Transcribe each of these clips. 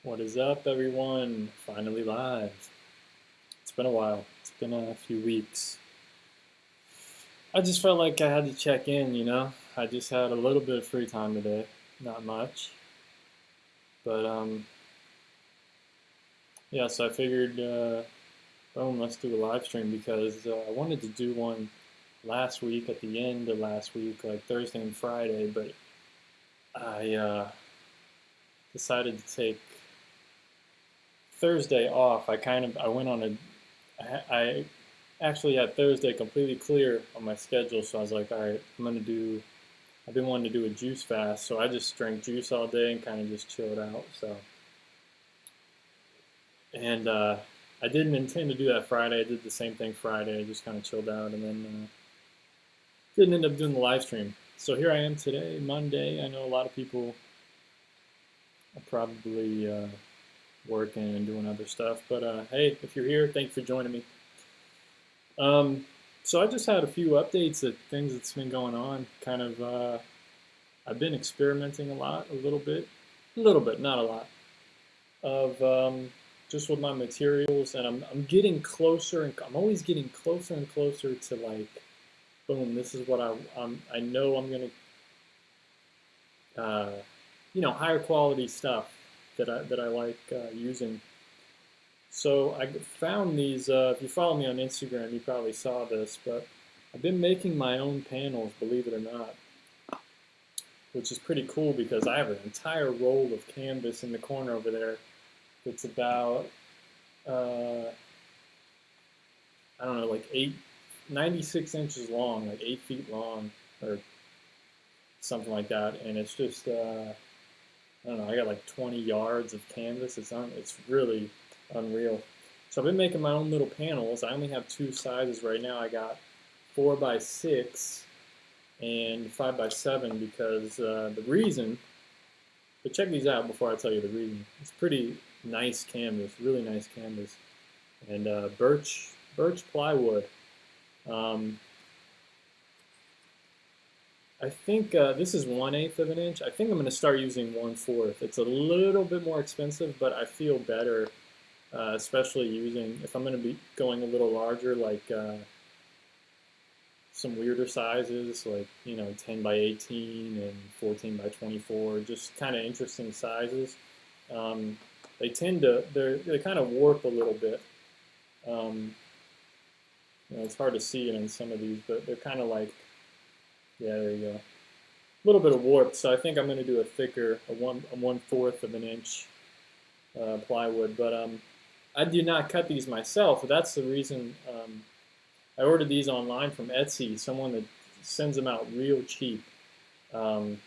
What is up, everyone? Finally live. It's been a while. It's been a few weeks. I just felt like I had to check in. I just had a little bit of free time today. Not much. But yeah, so I figured, boom, let's do a live stream because I wanted to do one last week at the end of last week, like Thursday and Friday, but I decided to take Thursday off. I went on I actually had Thursday completely clear on my schedule, so I was like, all right, I've been wanting to do a juice fast, so I just drank juice all day and kind of just chilled out. And I didn't intend to do that Friday. I did the same thing Friday. I just kind of chilled out and then didn't end up doing the live stream. So here I am today, Monday. I know a lot of people are probably working and doing other stuff, but hey, if you're here, thank you for joining me. So I just had a few updates of things that's been going on. I've been experimenting a little bit, not a lot, of just with my materials, and I'm getting closer, and I'm always getting closer and closer to like, boom, this is what I know I'm gonna, uh, higher quality stuff that I like using. So I found these. If you follow me on Instagram, you probably saw this, but I've been making my own panels, believe it or not, which is pretty cool because I have an entire roll of canvas in the corner over there that's about, I don't know, like 96 inches long, like 8 feet long, or something like that. And it's just, I don't know, I got like 20 yards of canvas. It's really unreal. So I've been making my own little panels. I only have two sizes right now. I got 4x6 and 5x7 because the reason, but check these out before I tell you the reason. It's pretty nice canvas, really nice canvas, and birch plywood. Um, I think this is 1/8 of an inch. I think I'm going to start using 1/4. It's a little bit more expensive, but I feel better, especially using if I'm going to be going a little larger, like some weirder sizes, like 10x18 and 14x24, just kind of interesting sizes. Um, they kind of warp a little bit. Um, it's hard to see it in some of these, but they're kind of like, yeah, there you go, a little bit of warp. So I think I'm going to do a thicker, a 1/4 of an inch plywood. But I do not cut these myself. That's the reason I ordered these online from Etsy. Someone that sends them out real cheap. Um,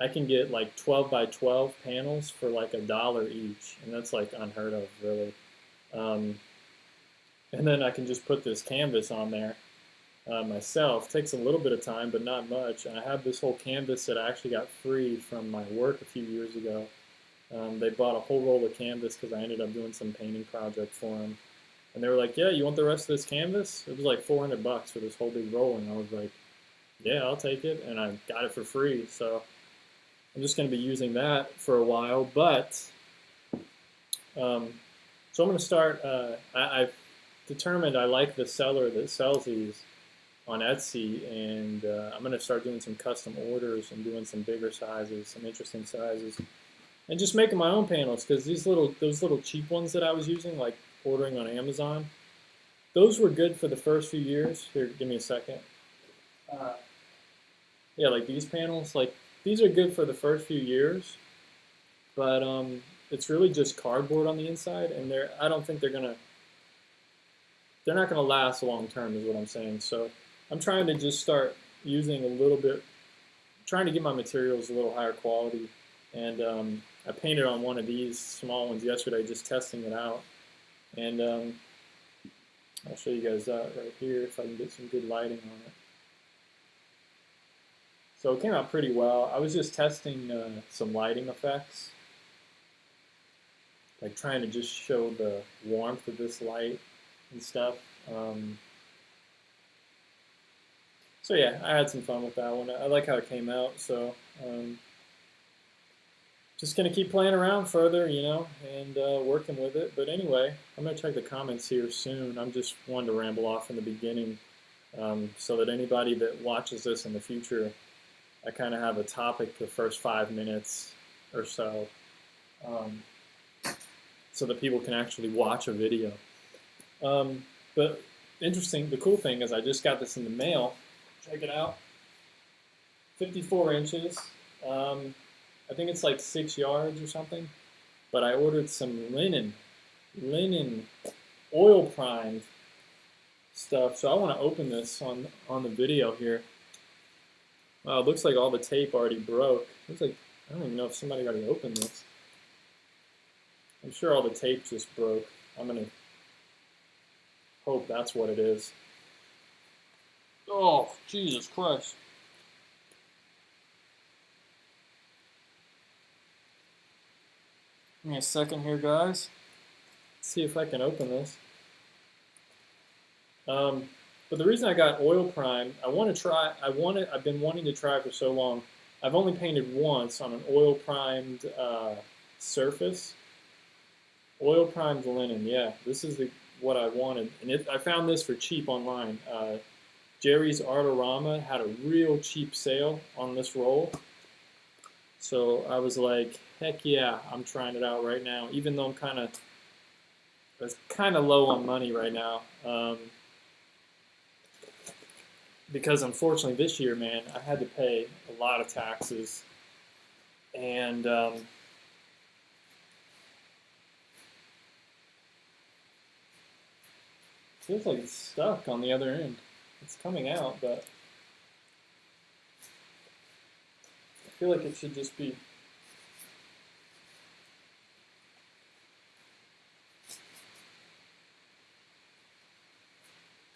I can get like 12x12 panels for like $1 each, and that's like unheard of, really. Um, and then I can just put this canvas on there myself. Takes a little bit of time, but not much. And I have this whole canvas that I actually got free from my work a few years ago. They bought a whole roll of canvas because I ended up doing some painting project for them. And they were like, "Yeah, you want the rest of this canvas?" It was like $400 for this whole big roll, and I was like, "Yeah, I'll take it." And I got it for free, so I'm just going to be using that for a while. But so I'm going to start. I've determined I like the seller that sells these on Etsy, and I'm going to start doing some custom orders and doing some bigger sizes, some interesting sizes, and just making my own panels because those little cheap ones that I was using, like ordering on Amazon, those were good for the first few years. Here, give me a second. Uh, yeah, like these panels, like these are good for the first few years, but it's really just cardboard on the inside, and I don't think they're not gonna last long term, is what I'm saying. So I'm trying to just start using a little bit, trying to get my materials a little higher quality, and I painted on one of these small ones yesterday, just testing it out, and I'll show you guys that right here if I can get some good lighting on it. So it came out pretty well. I was just testing some lighting effects, like trying to just show the warmth of this light and stuff. Um, so yeah, I had some fun with that one. I like how it came out. So just gonna keep playing around further, you know, and working with it. But anyway, I'm gonna check the comments here soon. I'm just wanting to ramble off in the beginning, so that anybody that watches this in the future, I kind of have a topic the first 5 minutes or so, um, so that people can actually watch a video. But interesting, the cool thing is I just got this in the mail. Check it out. 54 inches. I think it's like 6 yards or something. But I ordered some linen oil primed stuff. So I want to open this on the video here. Wow, it looks like all the tape already broke. Looks like, I don't even know if somebody already opened this. I'm sure all the tape just broke. I'm going to hope that's what it is. Oh, Jesus Christ. Give me a second here, guys. Let's see if I can open this. But the reason I got oil primed, I've been wanting to try for so long. I've only painted once on an oil primed surface. Oil primed linen, yeah. This is what I wanted. And I found this for cheap online. Jerry's Artorama had a real cheap sale on this roll. So I was like, heck yeah, I'm trying it out right now, even though I'm kind of low on money right now. Because unfortunately this year, man, I had to pay a lot of taxes. And feels like it's stuck on the other end. It's coming out, but I feel like it should just be.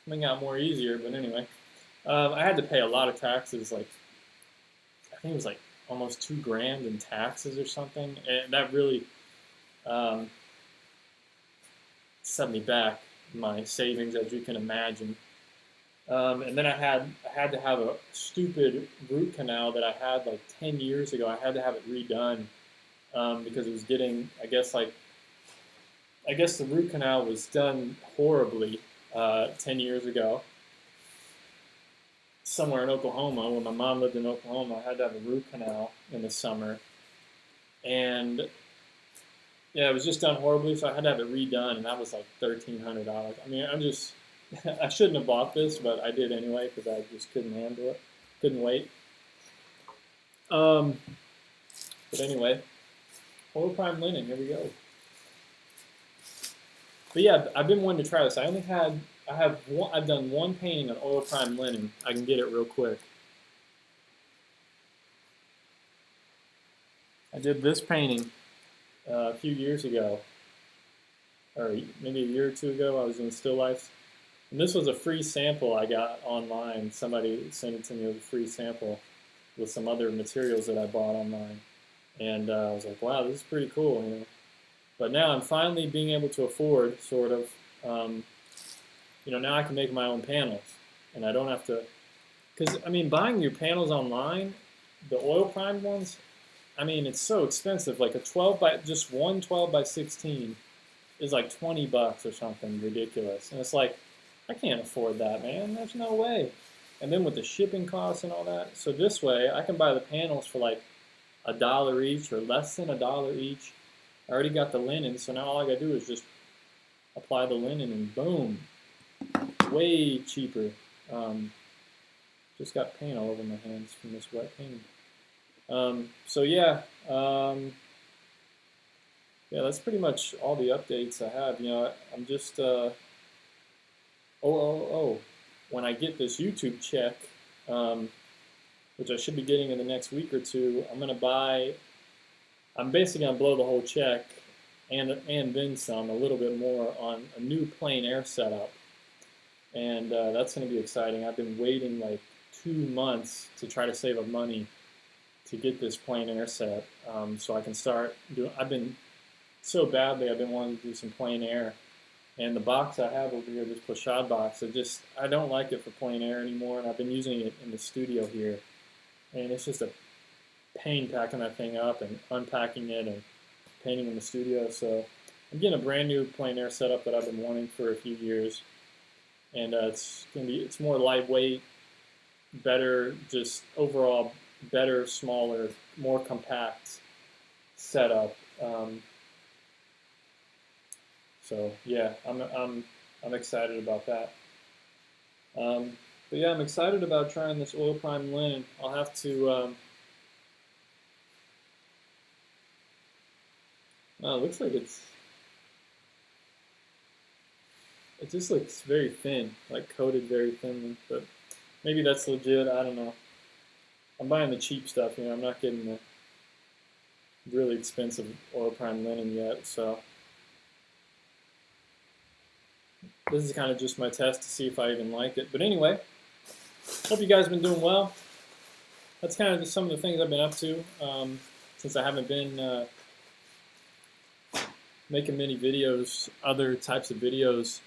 Coming out more easier, but anyway. I had to pay a lot of taxes, like, I think it was like almost $2,000 in taxes or something, and that really set me back my savings, as you can imagine. And then I had to have a stupid root canal that I had like 10 years ago. I had to have it redone because it was getting, I guess the root canal was done horribly 10 years ago. Somewhere in Oklahoma, when my mom lived in Oklahoma, I had to have a root canal in the summer. And yeah, it was just done horribly, so I had to have it redone, and that was like $1,300. I mean, I shouldn't have bought this, but I did anyway because I just couldn't handle it. Couldn't wait. But anyway, oil prime linen, here we go. But yeah, I've been wanting to try this. I've done one painting on oil prime linen. I can get it real quick. I did this painting a few years ago, or maybe a year or two ago. I was doing still lifes. And this was a free sample I got online. Somebody sent it to me as a free sample with some other materials that I bought online. And I was like, wow, this is pretty cool, you know. But now I'm finally being able to afford, sort of, now I can make my own panels. And I don't have to, because, I mean, buying your panels online, the oil primed ones, I mean, it's so expensive. Like just one 12 by 16 is like $20 or something ridiculous. And it's like, I can't afford that, man. There's no way. And then with the shipping costs and all that. So this way, I can buy the panels for like $1 each or less than $1 each. I already got the linen, so now all I gotta do is just apply the linen and boom. Way cheaper. Just got paint all over my hands from this wet paint. So yeah, that's pretty much all the updates I have. You know, I'm just, when I get this YouTube check, which I should be getting in the next week or two, I'm basically going to blow the whole check and then some, a little bit more, on a new plein air setup. And that's going to be exciting. I've been waiting like 2 months to try to save up money to get this plein air set, so I can start doing. I've been wanting to do some plein air, and the box I have over here, this pochade box, I don't like it for plein air anymore, and I've been using it in the studio here, and it's just a pain packing that thing up and unpacking it and painting in the studio. So I'm getting a brand new plein air setup that I've been wanting for a few years, and it's more lightweight, better, just overall better, smaller, more compact setup. So yeah, I'm excited about that. But yeah, I'm excited about trying this oil prime linen. I'll have to. Oh, it looks like it just looks very thin, like coated very thinly. But maybe that's legit. I don't know. I'm buying the cheap stuff. I'm not getting the really expensive oil prime linen yet. So this is kind of just my test to see if I even like it. But anyway, hope you guys have been doing well. That's kind of just some of the things I've been up to since I haven't been making many videos, other types of videos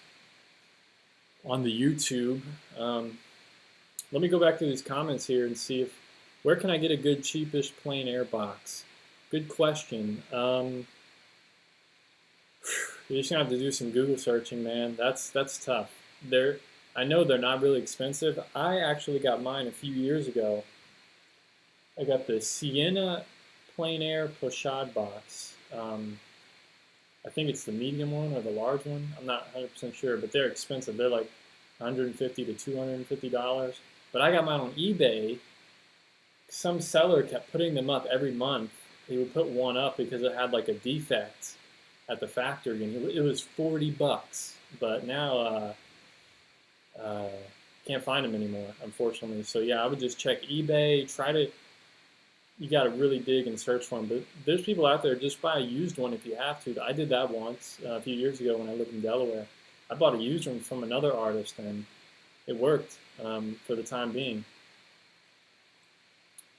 on the YouTube. Let me go back to these comments here and see where can I get a good cheapish plein air box? Good question. You're just gonna have to do some Google searching, man. That's tough. I know they're not really expensive. I actually got mine a few years ago. I got the Sienna plein air pochade box. I think it's the medium one or the large one. I'm not 100% sure, but they're expensive. They're like $150 to $250. But I got mine on eBay. Some seller kept putting them up every month. He would put one up because it had like a defect at the factory, and it was $40. But now can't find them anymore, unfortunately. So yeah, I would just check eBay. You got to really dig and search for them. But there's people out there, just buy a used one if you have to. I did that once a few years ago when I lived in Delaware. I bought a used one from another artist, and it worked for the time being.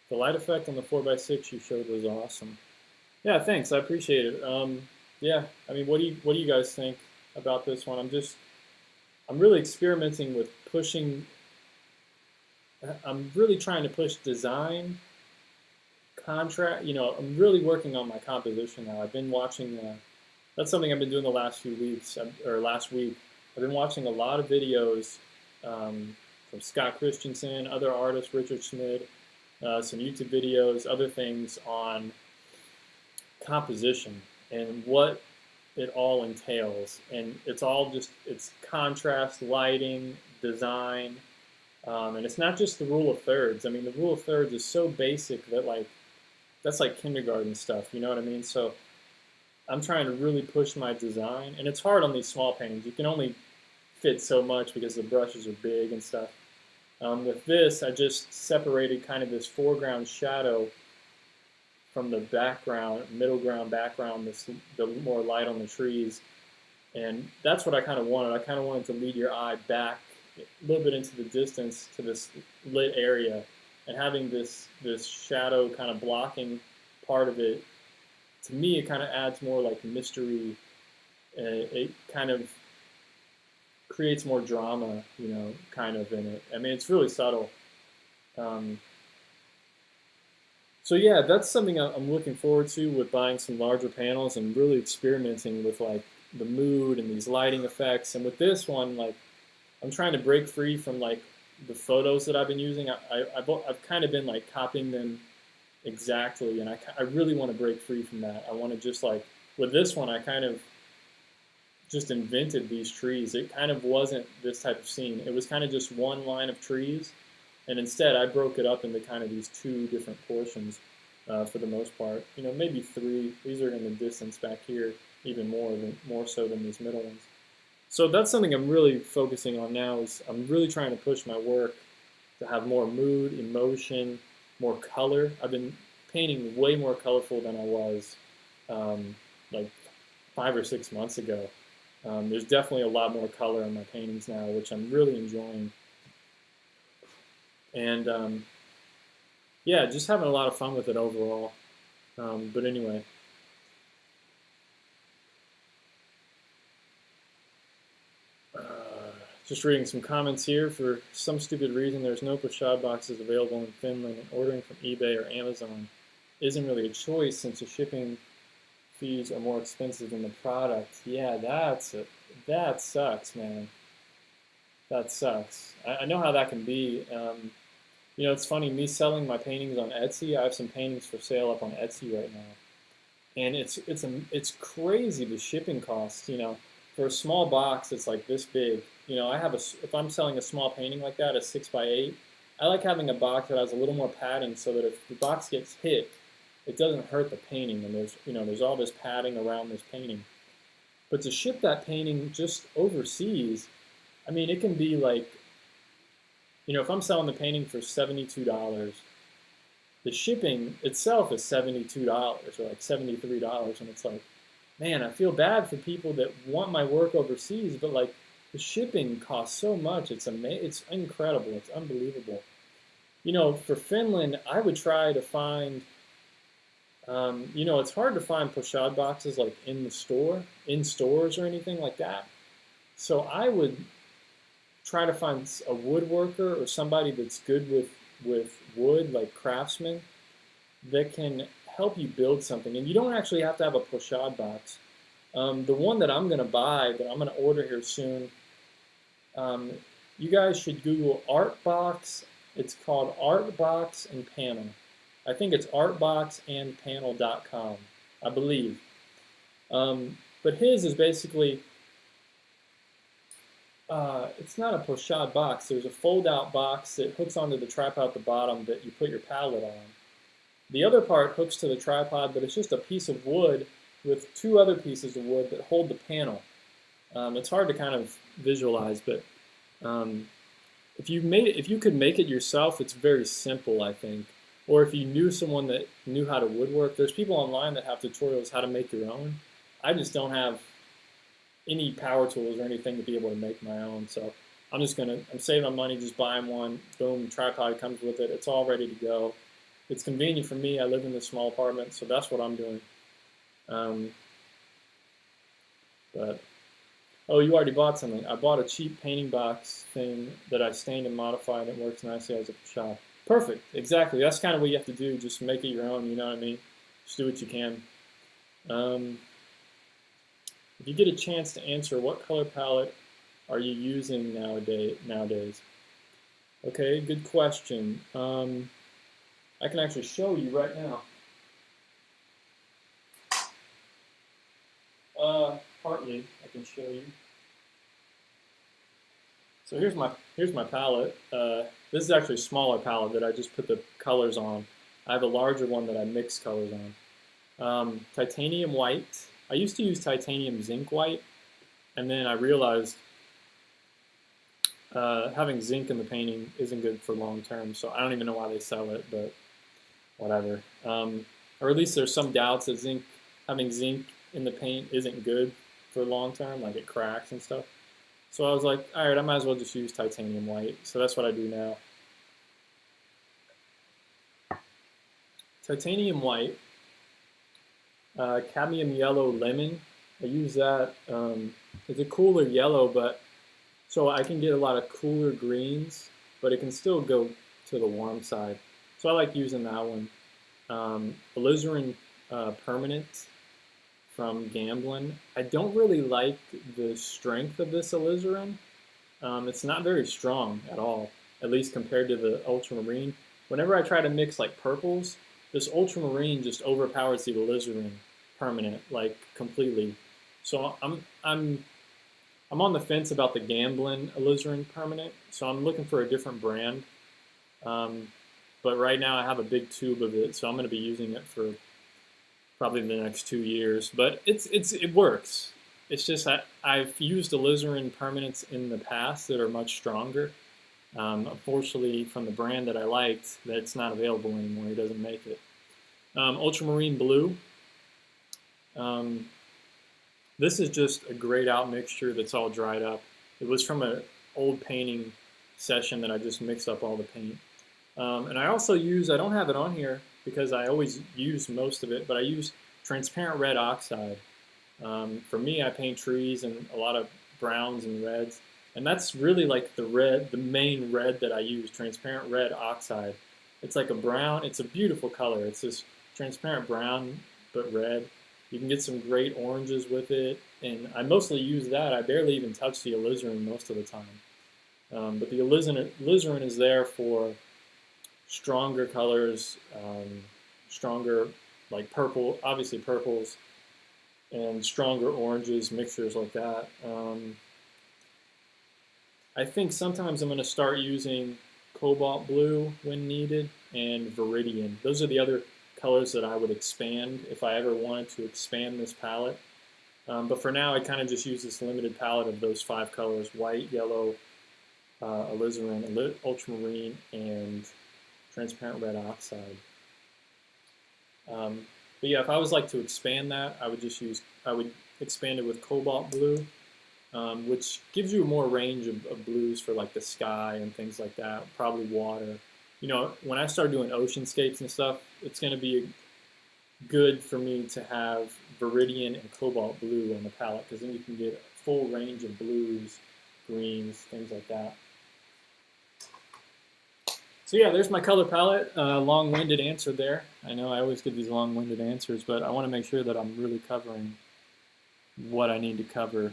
The light effect on the 4x6 you showed was awesome. Yeah, thanks. I appreciate it. Yeah, I mean, what do you guys think about this one? I'm really experimenting with pushing. I'm really trying to push design, contrast. I'm really working on my composition now. I've been watching. That's something I've been doing the last few weeks or last week. I've been watching a lot of videos from Scott Christensen, other artists, Richard Schmid, some YouTube videos, other things on composition and what it all entails. And it's contrast, lighting, design, and it's not just the rule of thirds. I mean, the rule of thirds is so basic that that's like kindergarten stuff, you know what I mean? So I'm trying to really push my design, and it's hard on these small paintings. You can only fit so much because the brushes are big and stuff. With this, I just separated kind of this foreground shadow from the background, middle ground background, the more light on the trees. And that's what I kind of wanted. I kind of wanted to lead your eye back a little bit into the distance to this lit area, and having this shadow kind of blocking part of it. To me, it kind of adds more like mystery. It kind of creates more drama, kind of in it. I mean, it's really subtle. So yeah, that's something I'm looking forward to with buying some larger panels and really experimenting with like the mood and these lighting effects. And with this one, I'm trying to break free from like the photos that I've been using. I've kind of been like copying them exactly, and I really want to break free from that. I want to just with this one, I kind of just invented these trees. It kind of wasn't this type of scene. It was kind of just one line of trees, and instead I broke it up into kind of these two different portions for the most part. Maybe three. These are in the distance back here even more so than these middle ones. So that's something I'm really focusing on now. Is I'm really trying to push my work to have more mood, emotion, more color. I've been painting way more colorful than I was like 5 or 6 months ago. There's definitely a lot more color in my paintings now, which I'm really enjoying. And yeah, just having a lot of fun with it overall. But anyway. Just reading some comments here. For some stupid reason, there's no pochade boxes available in Finland, and ordering from eBay or Amazon isn't really a choice since the shipping fees are more expensive than the product. Yeah, that sucks, man. That sucks. I know how that can be. You know, it's funny, me selling my paintings on Etsy. I have some paintings for sale up on Etsy right now, and it's crazy the shipping costs. You know, for a small box that's like this big. You know, if I'm selling a small painting like that, a 6x8, I like having a box that has a little more padding so that if the box gets hit, it doesn't hurt the painting. And there's all this padding around this painting. But to ship that painting just overseas, I mean, it can be like, you know, if I'm selling the painting for $72, the shipping itself is $72 or like $73, and it's like, man, I feel bad for people that want my work overseas, but like the shipping costs so much. It's incredible. It's unbelievable. You know, for Finland, I would try to find. You know, it's hard to find pochade boxes like in stores or anything like that. So I would try to find a woodworker or somebody that's good with wood, like craftsmen, that can help you build something. And you don't actually have to have a pochade box. The one that I'm going to buy, that I'm going to order here soon, um, you guys should Google Artbox. It's called Artbox and Panel. I think it's artboxandpanel.com, I believe. But his is basically, it's not a pochade box. There's a fold-out box that hooks onto the tripod at the bottom that you put your palette on. The other part hooks to the tripod, but it's just a piece of wood with two other pieces of wood that hold the panel. It's hard to kind of visualize, but if you could make it yourself, it's very simple, I think. Or if you knew someone that knew how to woodwork, there's people online that have tutorials how to make your own. I just don't have any power tools or anything to be able to make my own, so I'm saving my money, just buying one. Boom, tripod comes with it. It's all ready to go. It's convenient for me. I live in this small apartment, so that's what I'm doing. But oh, you already bought something. I bought a cheap painting box thing that I stained and modified. It works nicely as a shop. Perfect, exactly. That's kind of what you have to do. Just make it your own, you know what I mean? Just do what you can. If you get a chance to answer, what color palette are you using nowadays? Okay, good question. I can actually show you right now. Partly, I can show you. So here's my palette. This is actually a smaller palette that I just put the colors on. I have a larger one that I mix colors on. Titanium white. I used to use titanium zinc white, and then I realized having zinc in the painting isn't good for long term, so I don't even know why they sell it, but whatever. Or at least there's some doubts that having zinc in the paint isn't good for long term, like it cracks and stuff. So I was like, all right, I might as well just use titanium white. So that's what I do now. Titanium white, cadmium yellow lemon. I use that. It's a cooler yellow, but so I can get a lot of cooler greens, but it can still go to the warm side. So I like using that one. Alizarin permanent from Gamblin. I don't really like the strength of this alizarin. It's not very strong at all, at least compared to the ultramarine. Whenever I try to mix like purples, this ultramarine just overpowers the alizarin permanent, like completely. So I'm on the fence about the Gamblin alizarin permanent, so I'm looking for a different brand. But right now I have a big tube of it, so I'm going to be using it for probably the next 2 years. But it works. It's just I've used alizarin permanents in the past that are much stronger. Unfortunately, from the brand that I liked, that's not available anymore. He doesn't make it. Ultramarine blue. This is just a grayed out mixture that's all dried up. It was from an old painting session that I just mixed up all the paint. And I also use, I don't have it on here because I always use most of it, but I use transparent red oxide. For me, I paint trees and a lot of browns and reds. And that's really like the main red that I use, transparent red oxide. It's like a brown, it's a beautiful color. It's this transparent brown, but red. You can get some great oranges with it, and I mostly use that. I barely even touch the alizarin most of the time. But the alizarin is there for stronger colors, stronger like purple, obviously purples, and stronger oranges, mixtures like that. I think sometimes I'm going to start using cobalt blue when needed and viridian. Those are the other colors that I would expand if I ever wanted to expand this palette. But for now, I kind of just use this limited palette of those 5 colors: white, yellow, alizarin, ultramarine, and transparent red oxide. But yeah, if I was like to expand that, I would expand it with cobalt blue, which gives you more range of blues for like the sky and things like that, probably water. You know, when I start doing oceanscapes and stuff, it's going to be good for me to have viridian and cobalt blue on the palette, because then you can get a full range of blues, greens, things like that. So yeah, there's my color palette. Long-winded answer there. I know I always give these long-winded answers, but I want to make sure that I'm really covering what I need to cover.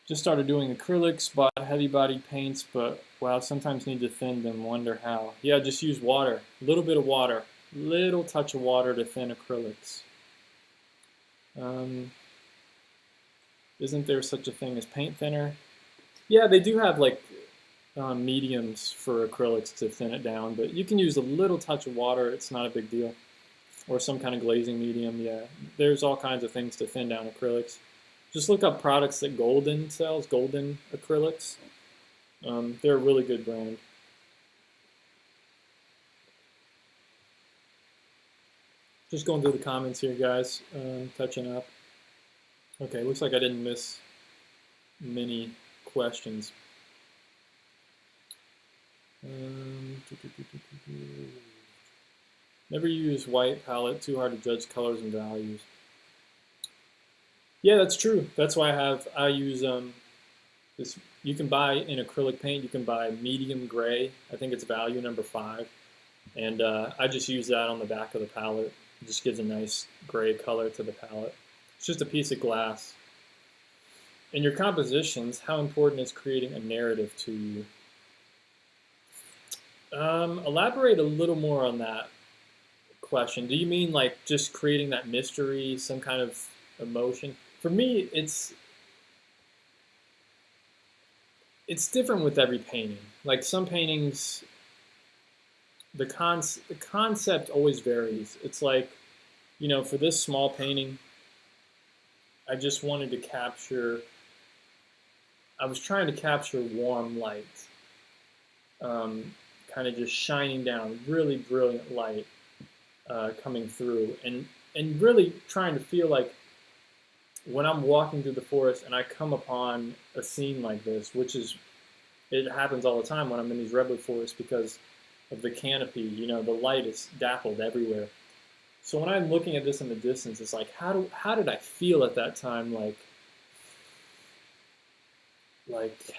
Just started doing acrylics, bought heavy body paints, but wow, sometimes need to thin them, wonder how. Yeah, just use water, a little bit of water, little touch of water to thin acrylics. Isn't there such a thing as paint thinner? Yeah, they do have like mediums for acrylics to thin it down, but you can use a little touch of water, it's not a big deal. Or some kind of glazing medium, yeah. There's all kinds of things to thin down acrylics. Just look up products that Golden sells, Golden Acrylics. They're a really good brand. Just going through the comments here, guys, touching up. Okay, looks like I didn't miss many questions. Never use white palette, too hard to judge colors and values. Yeah, that's true. That's why I use this. You can buy in acrylic paint, you can buy medium gray. I think it's value number 5. And I just use that on the back of the palette. It just gives a nice gray color to the palette. It's just a piece of glass. In your compositions, how important is creating a narrative to you? Elaborate a little more on that question. Do you mean like just creating that mystery, some kind of emotion? For me, it's different with every painting. Like some paintings, the concept always varies. It's like, you know, for this small painting, I just wanted to capture, I was trying to capture warm light, kind of just shining down, really brilliant light coming through, and really trying to feel like when I'm walking through the forest and I come upon a scene like this, which is, it happens all the time when I'm in these redwood forests because of the canopy, you know, the light is dappled everywhere. So when I'm looking at this in the distance, it's like, how did I feel at that time? Like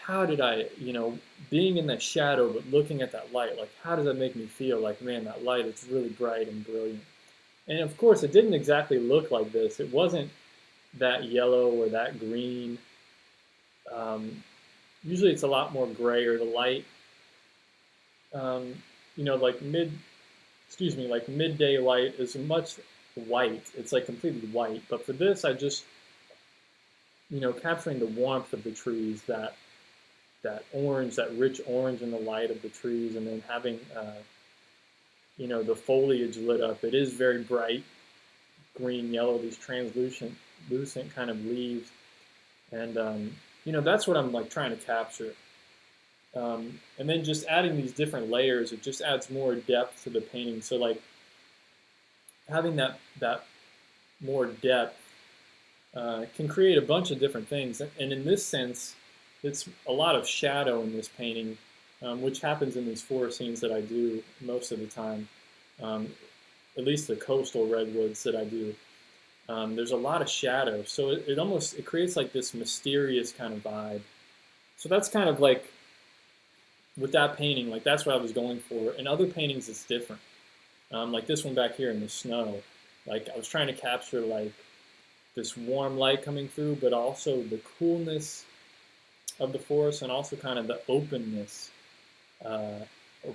how did I, you know, being in that shadow but looking at that light, like how does that make me feel? Like, man, that light is really bright and brilliant. And of course, it didn't exactly look like this. It wasn't that yellow or that green. Usually it's a lot more gray, or the light, you know, like midday light is much white. It's like completely white. But for this, I just, you know, capturing the warmth of the trees, that orange, that rich orange in the light of the trees, and then having, you know, the foliage lit up. It is very bright green, yellow, these translucent kind of leaves. And, you know, that's what I'm like trying to capture. And then just adding these different layers, it just adds more depth to the painting. So like having that more depth can create a bunch of different things. And in this sense, it's a lot of shadow in this painting, which happens in these forest scenes that I do most of the time, at least the coastal redwoods that I do. There's a lot of shadow, so it creates like this mysterious kind of vibe. So that's kind of like with that painting, like that's what I was going for. In other paintings, it's different. Like this one back here in the snow, like I was trying to capture like this warm light coming through, but also the coolness of the forest and also kind of the openness uh,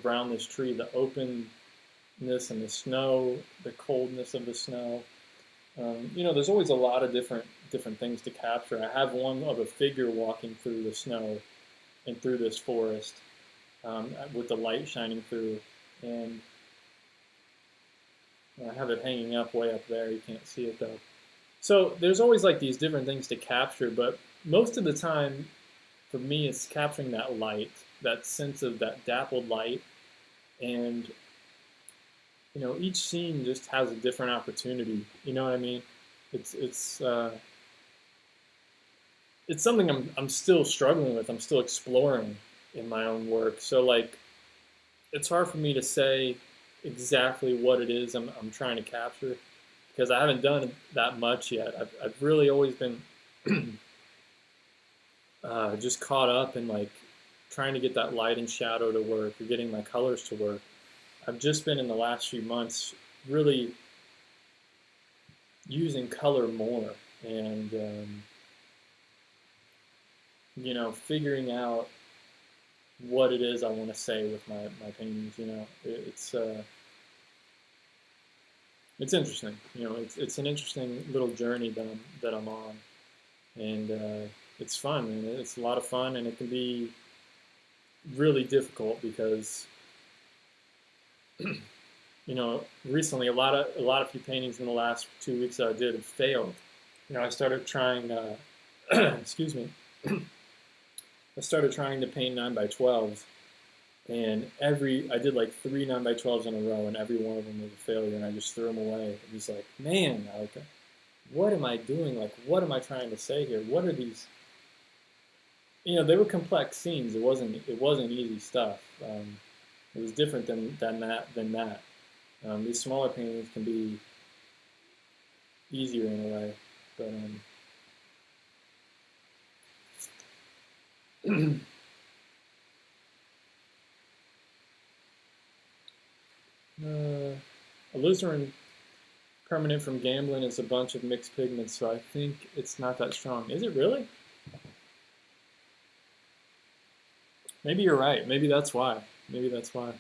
around this tree, the openness and the snow, the coldness of the snow. You know, there's always a lot of different things to capture. I have one of a figure walking through the snow and through this forest with the light shining through, and I have it hanging up way up there. You can't see it though. So there's always like these different things to capture, but most of the time, for me, it's capturing that light, that sense of that dappled light, and you know, each scene just has a different opportunity. You know what I mean? It's it's something I'm still struggling with. I'm still exploring in my own work. So like, it's hard for me to say exactly what it is I'm trying to capture because I haven't done that much yet. I've really always been just caught up in like trying to get that light and shadow to work or getting my colors to work. I've just been in the last few months really using color more and you know, figuring out what it is I want to say with my paintings. You know, it's interesting. You know, it's an interesting little journey that I'm on, and it's fun and it's a lot of fun, and it can be really difficult because you know, recently a lot of few paintings in the last 2 weeks that I did have failed. You know, I started trying excuse me. I started trying to paint 9x12s, and I did like 3 9x12s in a row, and every one of them was a failure, and I just threw them away. It was like, man, like, what am I doing? Like, what am I trying to say here? What are these? You know, they were complex scenes. It wasn't easy stuff. It was different than that. These smaller paintings can be easier in a way, but alizarin permanent from gambling is a bunch of mixed pigments, so I think it's not that strong. Is it really? Maybe you're right. Maybe that's why. Maybe that's why.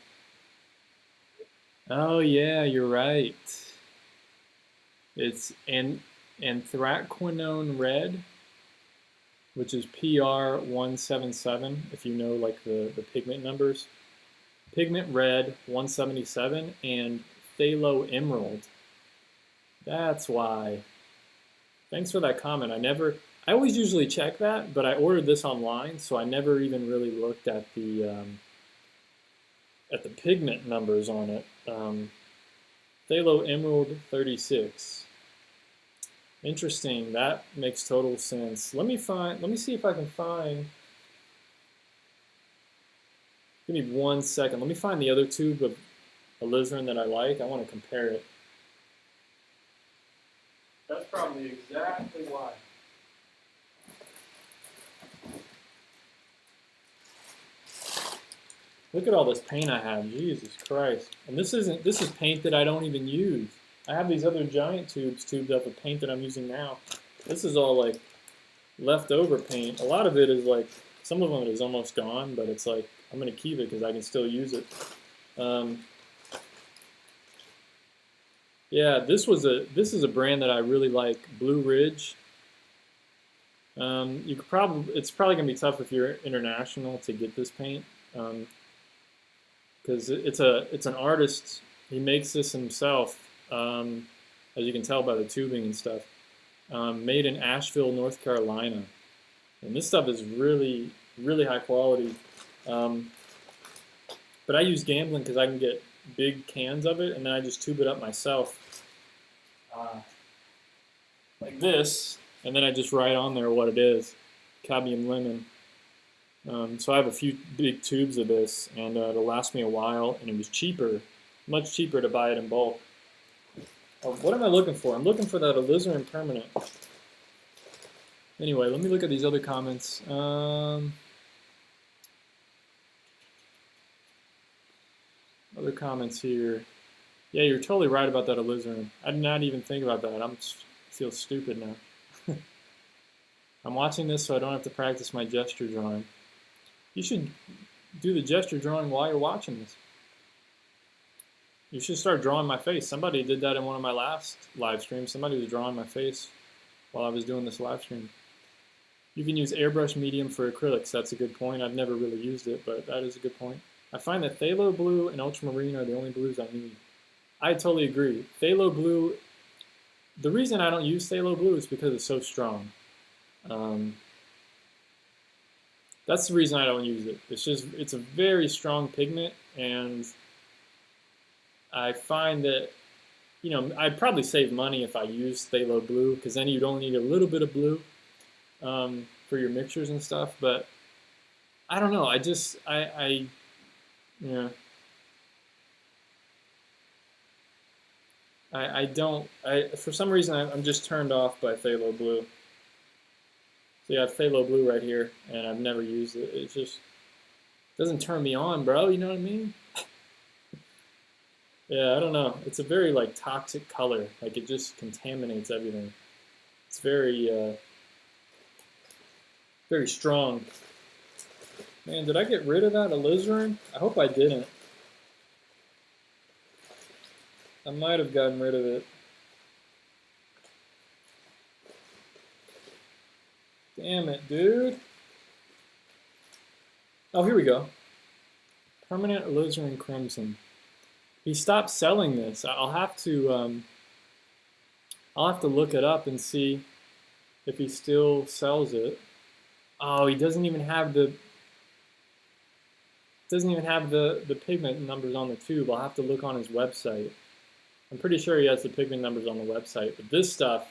Oh yeah, you're right. It's anthraquinone red, which is PR177, if you know like the pigment numbers. Pigment red 177 and phthalo emerald. That's why. Thanks for that comment. I always usually check that, but I ordered this online, so I never even really looked at the pigment numbers on it. Phthalo emerald 36. Interesting. That makes total sense. Let me see if I can find. Give me 1 second. Let me find the other tube of alizarin that I like. I want to compare it. That's probably exactly why. Look at all this paint I have. Jesus Christ. And this is paint that I don't even use. I have these other giant tubed up of paint that I'm using now. This is all like leftover paint. A lot of it is like, some of them is almost gone, but it's like, I'm going to keep it because I can still use it. Yeah, this is a brand that I really like, Blue Ridge. It's probably going to be tough if you're international to get this paint. Because it's an artist. He makes this himself, as you can tell by the tubing and stuff. Made in Asheville, North Carolina, and this stuff is really, really high quality. But I use gambling because I can get big cans of it, and then I just tube it up myself, like this, and then I just write on there what it is, cadmium lemon. So I have a few big tubes of this, and it'll last me a while, and it was cheaper, much cheaper to buy it in bulk. What am I looking for? I'm looking for that alizarin permanent. Anyway, let me look at these other comments. Other comments here. Yeah, you're totally right about that alizarin. I did not even think about that. Feel stupid now. I'm watching this so I don't have to practice my gesture drawing. You should do the gesture drawing while you're watching this. You should start drawing my face. Somebody did that in one of my last live streams. Somebody was drawing my face while I was doing this live stream. You can use airbrush medium for acrylics. That's a good point. I've never really used it, but that is a good point. I find that phthalo blue and ultramarine are the only blues I need. I totally agree. Phthalo blue, the reason I don't use phthalo blue is because it's so strong. That's the reason I don't use it. It's a very strong pigment, and I find that, I'd probably save money if I used phthalo blue, because then you'd only need a little bit of blue for your mixtures and stuff. But I don't know. For some reason, I'm just turned off by phthalo blue. So you have phthalo blue right here, and I've never used it. It just doesn't turn me on, bro. You know what I mean? Yeah, I don't know. It's a very toxic color. It just contaminates everything. It's very, very strong. Man, did I get rid of that alizarin? I hope I didn't. I might have gotten rid of it. Damn it, dude. Oh, here we go. Permanent alizarin crimson. He stopped selling this. I'll have to look it up and see if he still sells it. Oh, he doesn't even have the pigment numbers on the tube. I'll have to look on his website. I'm pretty sure he has the pigment numbers on the website. But this stuff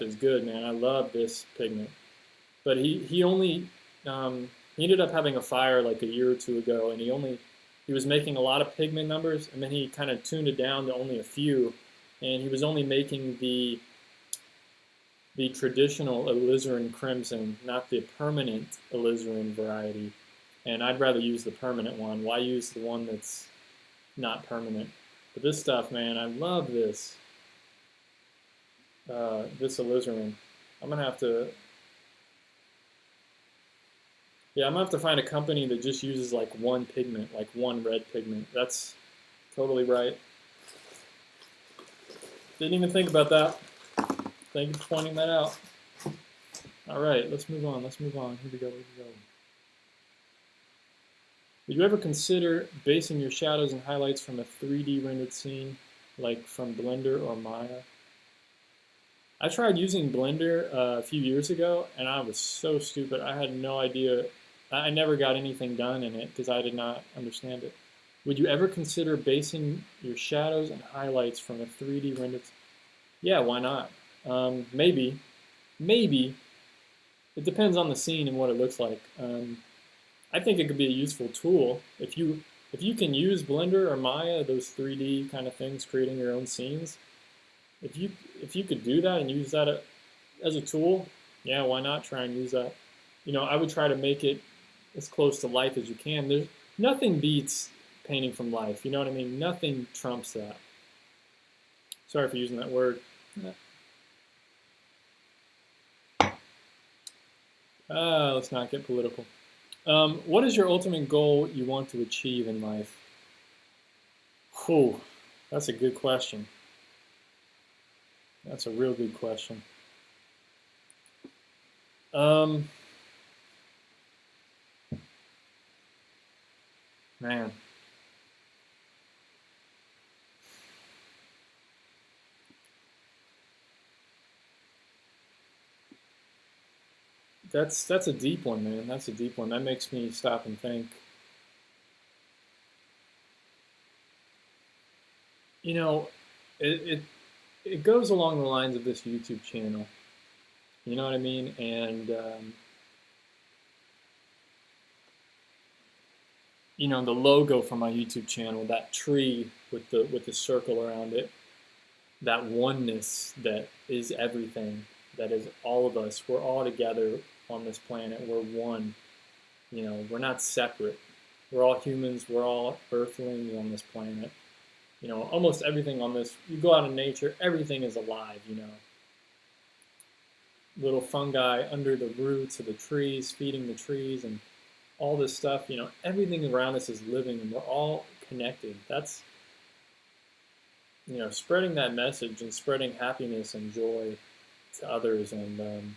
is good, man. I love this pigment. But he only he ended up having a fire a year or two ago, and he was making a lot of pigment numbers, and then he kind of tuned it down to only a few, and he was only making the traditional alizarin crimson, not the permanent alizarin variety. And I'd rather use the permanent one. Why use the one that's not permanent? But this stuff, man, I love this. This alizarin. I'm gonna have to find a company that just uses one pigment, one red pigment. That's totally right. Didn't even think about that. Thank you for pointing that out. All right, let's move on. Here we go. Did you ever consider basing your shadows and highlights from a 3D rendered scene, like from Blender or Maya? I tried using Blender a few years ago, and I was so stupid. I had no idea. I never got anything done in it because I did not understand it. Would you ever consider basing your shadows and highlights from a 3D rendered? Yeah, why not? Maybe. It depends on the scene and what it looks like. I think it could be a useful tool if you can use Blender or Maya, those 3D kind of things, creating your own scenes. If you could do that and use that as a tool, yeah, why not try and use that? I would try to make it as close to life as you can. There's nothing beats painting from life. You know what I mean? Nothing trumps that. Sorry for using that word. Let's not get political. What is your ultimate goal you want to achieve in life? Whew, that's a good question. That's a real good question. Man. That's a deep one, man. That's a deep one. That makes me stop and think. It goes along the lines of this YouTube channel. You know what I mean? And the logo for my YouTube channel, that tree with the circle around it, that oneness that is everything, that is all of us. We're all together on this planet. We're one. We're not separate. We're all humans. We're all earthlings on this planet. You know, almost everything on this, you go out in nature, everything is alive, you know. Little fungi under the roots of the trees, feeding the trees, and all this stuff, you know, everything around us is living and we're all connected. That's, you know, spreading that message and spreading happiness and joy to others and,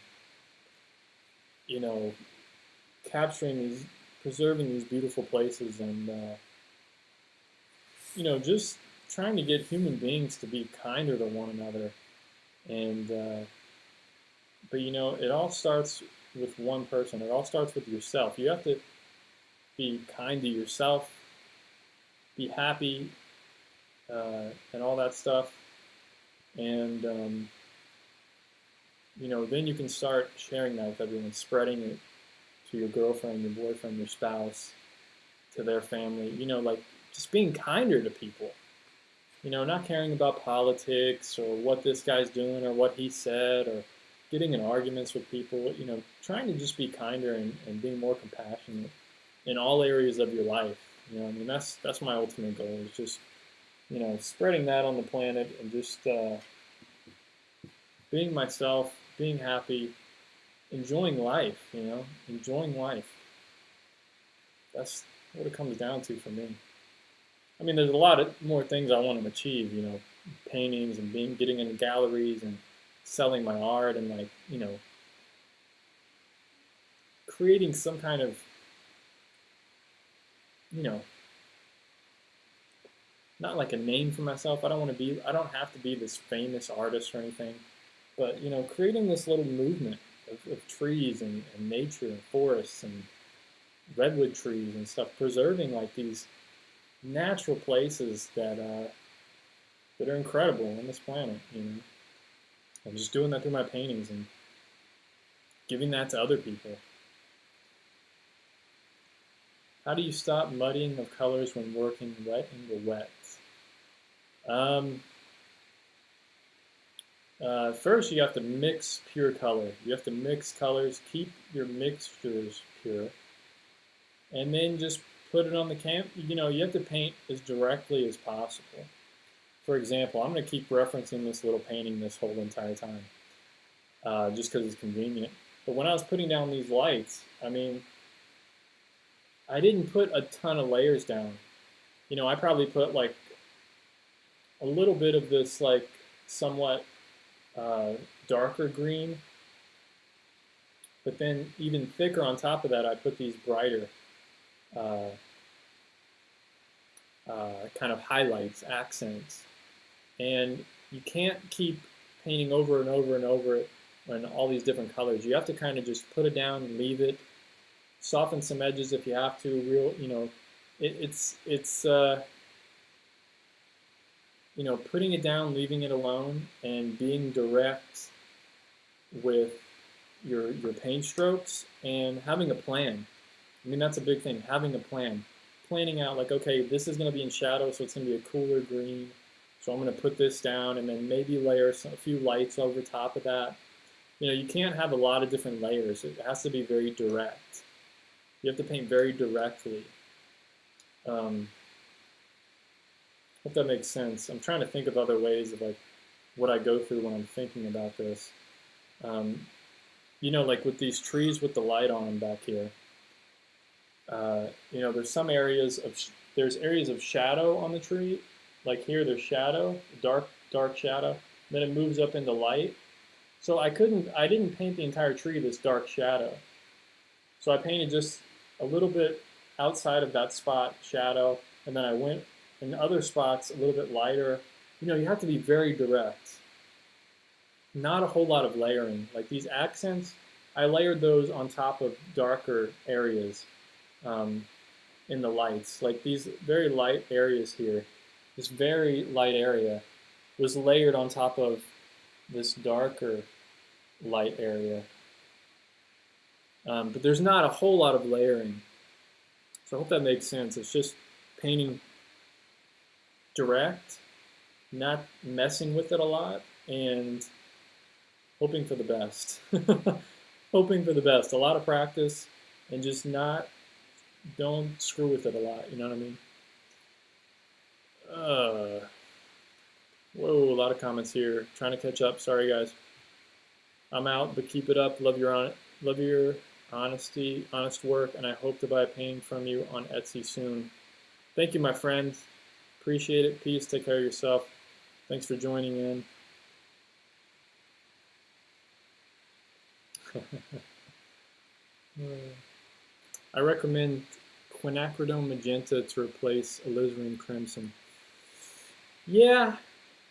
you know, capturing these, preserving these beautiful places and, you know, just trying to get human beings to be kinder to one another. And, but, you know, it all starts with one person. It all starts with yourself. You have to be kind to yourself, be happy, and all that stuff. And, you know, then you can start sharing that with everyone, spreading it to your girlfriend, your boyfriend, your spouse, to their family. You know, like just being kinder to people. You know, not caring about politics or what this guy's doing or what he said or getting in arguments with people. You know, trying to just be kinder and being more compassionate in all areas of your life. You know, I mean, that's my ultimate goal is just, you know, spreading that on the planet and just being myself, being happy, enjoying life, you know, enjoying life. That's what it comes down to for me. I mean, there's a lot of more things I want to achieve, you know, paintings and getting into galleries and selling my art and like, you know, creating some kind of, you know, not like a name for myself. I don't have to be this famous artist or anything, but, you know, creating this little movement of trees and nature and forests and redwood trees and stuff, preserving like these natural places that are incredible on this planet, you know. I'm just doing that through my paintings and giving that to other people. How do you stop muddying of colors when working wet in the wet? First, you have to mix pure color. You have to mix colors, keep your mixtures pure, and then just put it on the canvas. You know, you have to paint as directly as possible. For example, I'm going to keep referencing this little painting this whole entire time, just because it's convenient. But when I was putting down these lights, I mean, I didn't put a ton of layers down. You know, I probably put like a little bit of this like somewhat darker green, but then even thicker on top of that, I put these brighter kind of highlights, accents. And you can't keep painting over and over and over it in all these different colors. You have to kind of just put it down and leave it, soften some edges if you have to. You know, it's you know, putting it down, leaving it alone, and being direct with your paint strokes and having a plan. I mean, that's a big thing, having a plan. Planning out like, okay, this is going to be in shadow, so it's going to be a cooler green. So I'm going to put this down and then maybe layer a few lights over top of that. You know, you can't have a lot of different layers. It has to be very direct. You have to paint very directly. Hope that makes sense. I'm trying to think of other ways of like what I go through when I'm thinking about this. You know, like with these trees with the light on them back here. You know, there's areas of shadow on the tree. Like here, there's shadow, dark shadow. Then it moves up into light. So I didn't paint the entire tree this dark shadow. So I painted just a little bit outside of that spot, shadow, and then I went in other spots a little bit lighter. You know, you have to be very direct. Not a whole lot of layering. Like these accents, I layered those on top of darker areas in the lights. Like these very light areas here, this very light area was layered on top of this darker light area. But there's not a whole lot of layering. So I hope that makes sense. It's just painting direct, not messing with it a lot, and hoping for the best. Hoping for the best. A lot of practice and just not don't screw with it a lot. You know what I mean? Uh, Whoa, a lot of comments here. Trying to catch up. Sorry, guys. I'm out, but keep it up. Love your honesty, honest work, and I hope to buy a painting from you on Etsy soon. Thank you, my friend. Appreciate it. Peace. Take care of yourself. Thanks for joining in. I recommend quinacridone magenta to replace alizarin crimson. Yeah,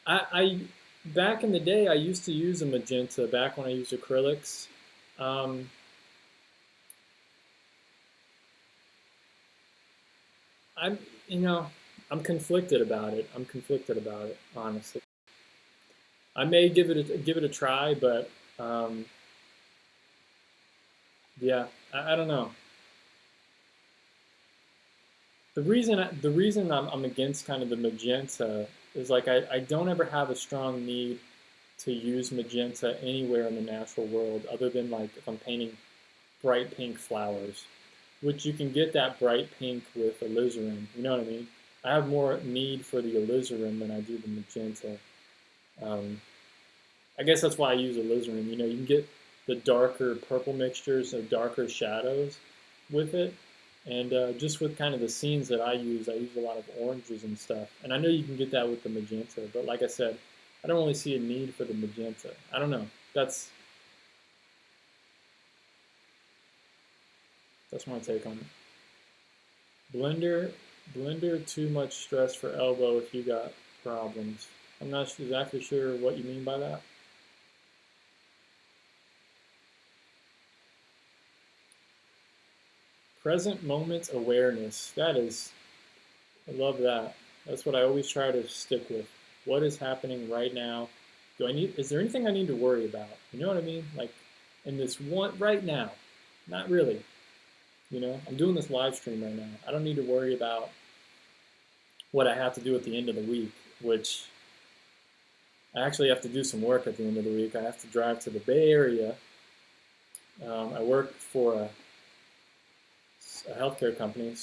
I back in the day I used to use a magenta back when I used acrylics. Um, I'm you know I'm conflicted about it. Honestly. I may give it a try, but um, yeah, I don't know. The reason I'm against kind of the magenta is like I don't ever have a strong need to use magenta anywhere in the natural world other than like if I'm painting bright pink flowers, which you can get that bright pink with alizarin. You know what I mean? I have more need for the alizarin than I do the magenta. Um, I guess that's why I use alizarin. You know, you can get the darker purple mixtures and darker shadows with it. And just with kind of the scenes that I use a lot of oranges and stuff. And I know you can get that with the magenta, but like I said, I don't really see a need for the magenta. I don't know. That's my take on it. Blender, too much stress for elbow if you got problems. I'm not exactly sure what you mean by that. Present moment awareness. I love that. That's what I always try to stick with. What is happening right now? Is there anything I need to worry about? You know what I mean? Like in this one, right now, not really. You know, I'm doing this live stream right now. I don't need to worry about what I have to do at the end of the week, which I actually have to do some work at the end of the week. I have to drive to the Bay Area. I work for a healthcare company,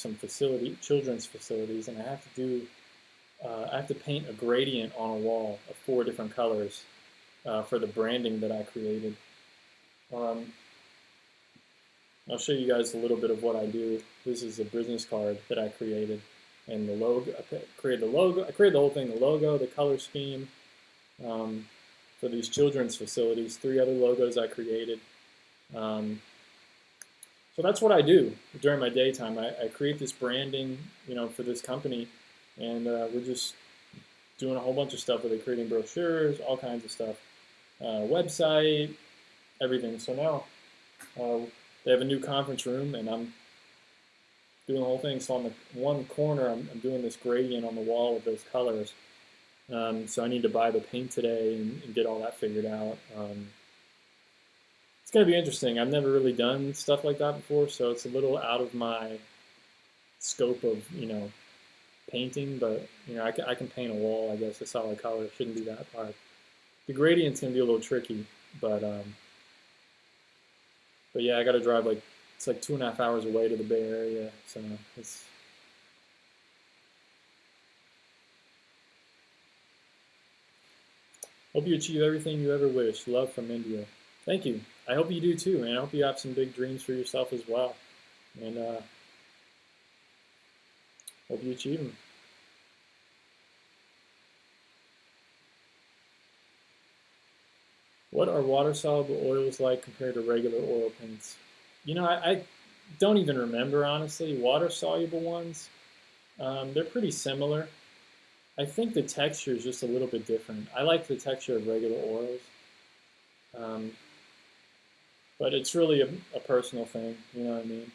children's facilities, and I have to paint a gradient on a wall of 4 different colors for the branding that I created. Um, I'll show you guys a little bit of what I do. This is a business card that I created, and the logo. I created the logo. I created the whole thing: the logo, the color scheme um, for these children's facilities. 3 other logos I created. So that's what I do during my daytime. I create this branding, you know, for this company, and we're just doing a whole bunch of stuff with it, creating brochures, all kinds of stuff, website, everything. So now they have a new conference room, and I'm doing the whole thing. So on the one corner, I'm doing this gradient on the wall with those colors. So I need to buy the paint today and get all that figured out. It's going to be interesting. I've never really done stuff like that before, so it's a little out of my scope of, you know, painting, but, you know, I can paint a wall, I guess, a solid color. It shouldn't be that hard. The gradient's going to be a little tricky, but yeah, I got to drive it's like 2.5 hours away to the Bay Area, so it's... Hope you achieve everything you ever wish. Love from India. Thank you. I hope you do too, man. I hope you have some big dreams for yourself as well. And hope you achieve them. What are water-soluble oils like compared to regular oil paints? You know, I don't even remember, honestly. Water-soluble ones, they're pretty similar. I think the texture is just a little bit different. I like the texture of regular oils. But it's really a personal thing, you know what I mean?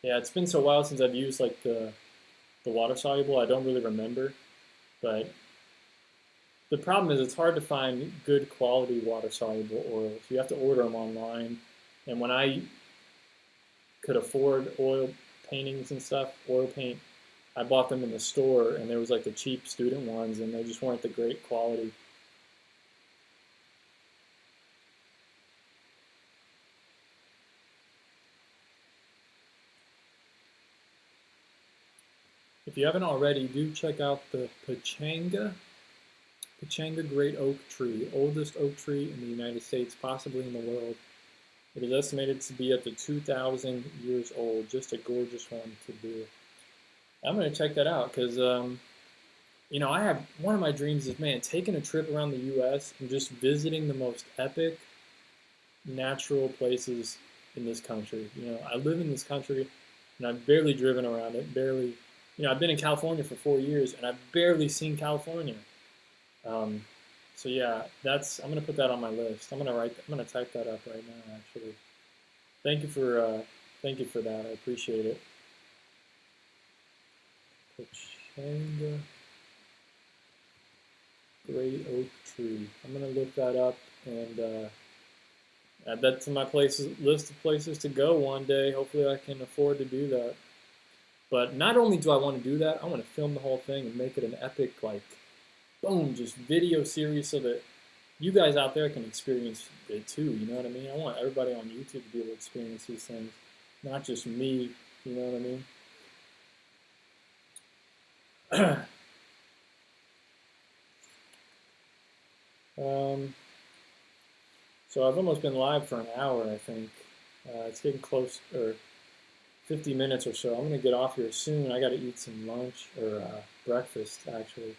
Yeah, it's been so while since I've used like the water soluble. I don't really remember, but the problem is it's hard to find good quality water soluble oils. You have to order them online, and when I could afford oil paintings and stuff, oil paint, I bought them in the store, and there was like the cheap student ones, and they just weren't the great quality. if you haven't already, do check out the Pachanga Great Oak Tree, oldest oak tree in the United States, possibly in the world. It is estimated to be up to 2,000 years old. Just a gorgeous one to do. I'm going to check that out because, you know, I have one of my dreams is, man, taking a trip around the U.S. and just visiting the most epic natural places in this country. You know, I live in this country and I've barely driven around it. Barely, you know, I've been in California for 4 years and I've barely seen California. So yeah, I'm gonna put that on my list. I'm gonna type that up right now. Actually, thank you for that. I appreciate it. Pachanga Great Oak Tree. I'm gonna look that up and add that to my list of places to go one day. Hopefully, I can afford to do that. But not only do I want to do that, I want to film the whole thing and make it an epic, like, boom, just video series so that you guys out there can experience it too. You know what I mean? I want everybody on YouTube to be able to experience these things, not just me. You know what I mean? So I've almost been live for an hour, I think. It's getting close, or 50 minutes or so. I'm going to get off here soon. I got to eat some lunch, or breakfast, actually.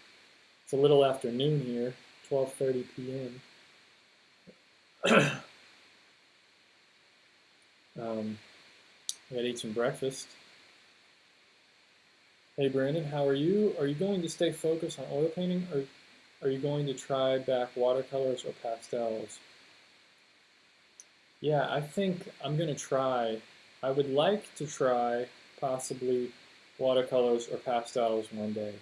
It's a little afternoon here, 12:30 p.m. I got to eat some breakfast. Hey, Brandon, how are you? Are you going to stay focused on oil painting, or are you going to try back watercolors or pastels? Yeah, I think I'm going to try. I would like to try possibly watercolors or pastels one day.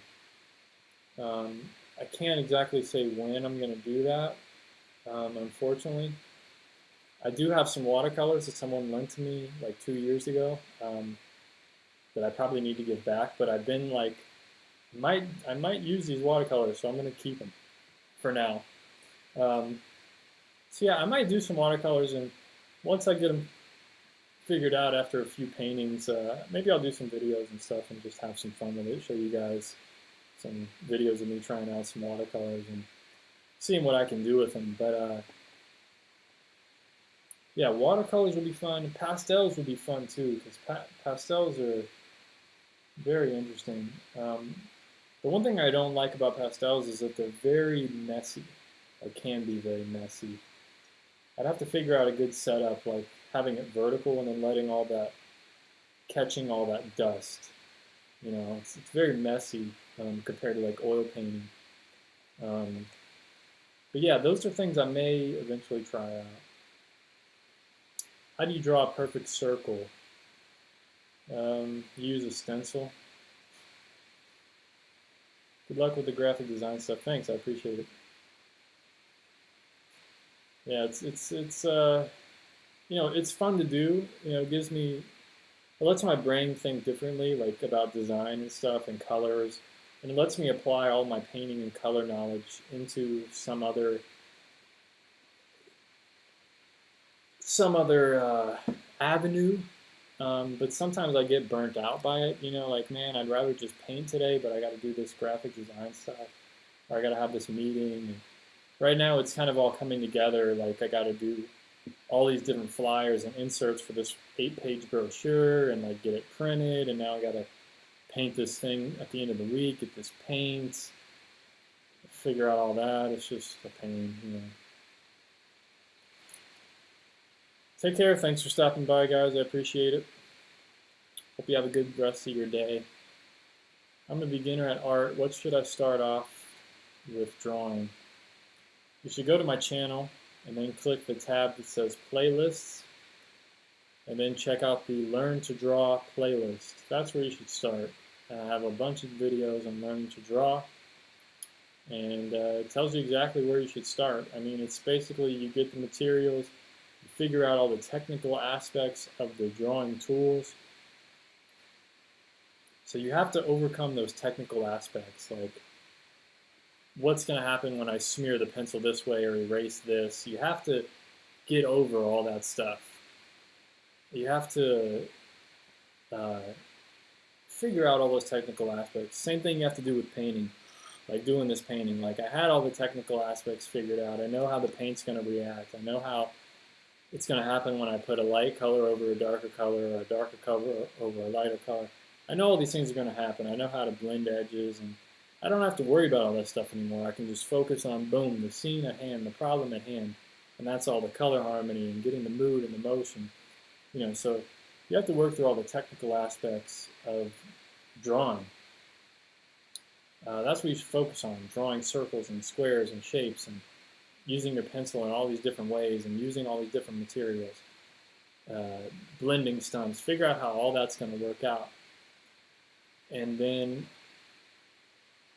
I can't exactly say when I'm going to do that, unfortunately. I do have some watercolors that someone lent to me like 2 years ago that I probably need to give back, but I've been like, I might use these watercolors, so I'm going to keep them for now. So yeah, I might do some watercolors, and once I get them figured out after a few paintings, maybe I'll do some videos and stuff and just have some fun with it, show you guys some videos of me trying out some watercolors and seeing what I can do with them. But yeah, watercolors would be fun. Pastels would be fun too, because pastels are very interesting. The one thing I don't like about pastels is that they're very messy, or can be very messy. I'd have to figure out a good setup, like having it vertical and then letting all that, catching all that dust. You know, it's very messy compared to like oil painting. But yeah, those are things I may eventually try out. How do you draw a perfect circle? Use a stencil. Good luck with the graphic design stuff. Thanks, I appreciate it. Yeah, it's you know, it's fun to do. You know, it lets my brain think differently, like about design and stuff and colors, and it lets me apply all my painting and color knowledge into some other avenue. But sometimes I get burnt out by it. You know, like, man, I'd rather just paint today, but I got to do this graphic design stuff, or I got to have this meeting. And right now, it's kind of all coming together. Like, I got to do all these different flyers and inserts for this 8-page brochure, and like get it printed. And now I got to paint this thing at the end of the week. Get this paint, figure out all that. It's just a pain, you know. Take care. Thanks for stopping by, guys. I appreciate it. Hope you have a good rest of your day. I'm a beginner at art. What should I start off with drawing? You should go to my channel and then click the tab that says Playlists, and then check out the Learn to Draw playlist. That's where you should start. I have a bunch of videos on learning to draw, and it tells you exactly where you should start. I mean, it's basically you get the materials, you figure out all the technical aspects of the drawing tools. So you have to overcome those technical aspects, like what's going to happen when I smear the pencil this way or erase this. You have to get over all that stuff. You have to figure out all those technical aspects. Same thing you have to do with painting, like doing this painting. Like I had all the technical aspects figured out. I know how the paint's going to react. I know how it's going to happen when I put a light color over a darker color or a darker color over a lighter color. I know all these things are going to happen. I know how to blend edges, and I don't have to worry about all that stuff anymore. I can just focus on, boom, the scene at hand, the problem at hand, and that's all the color harmony and getting the mood and the motion. So you have to work through all the technical aspects of drawing. That's what you should focus on, drawing circles and squares and shapes and using your pencil in all these different ways and using all these different materials. Blending stumps, figure out how all that's going to work out. And then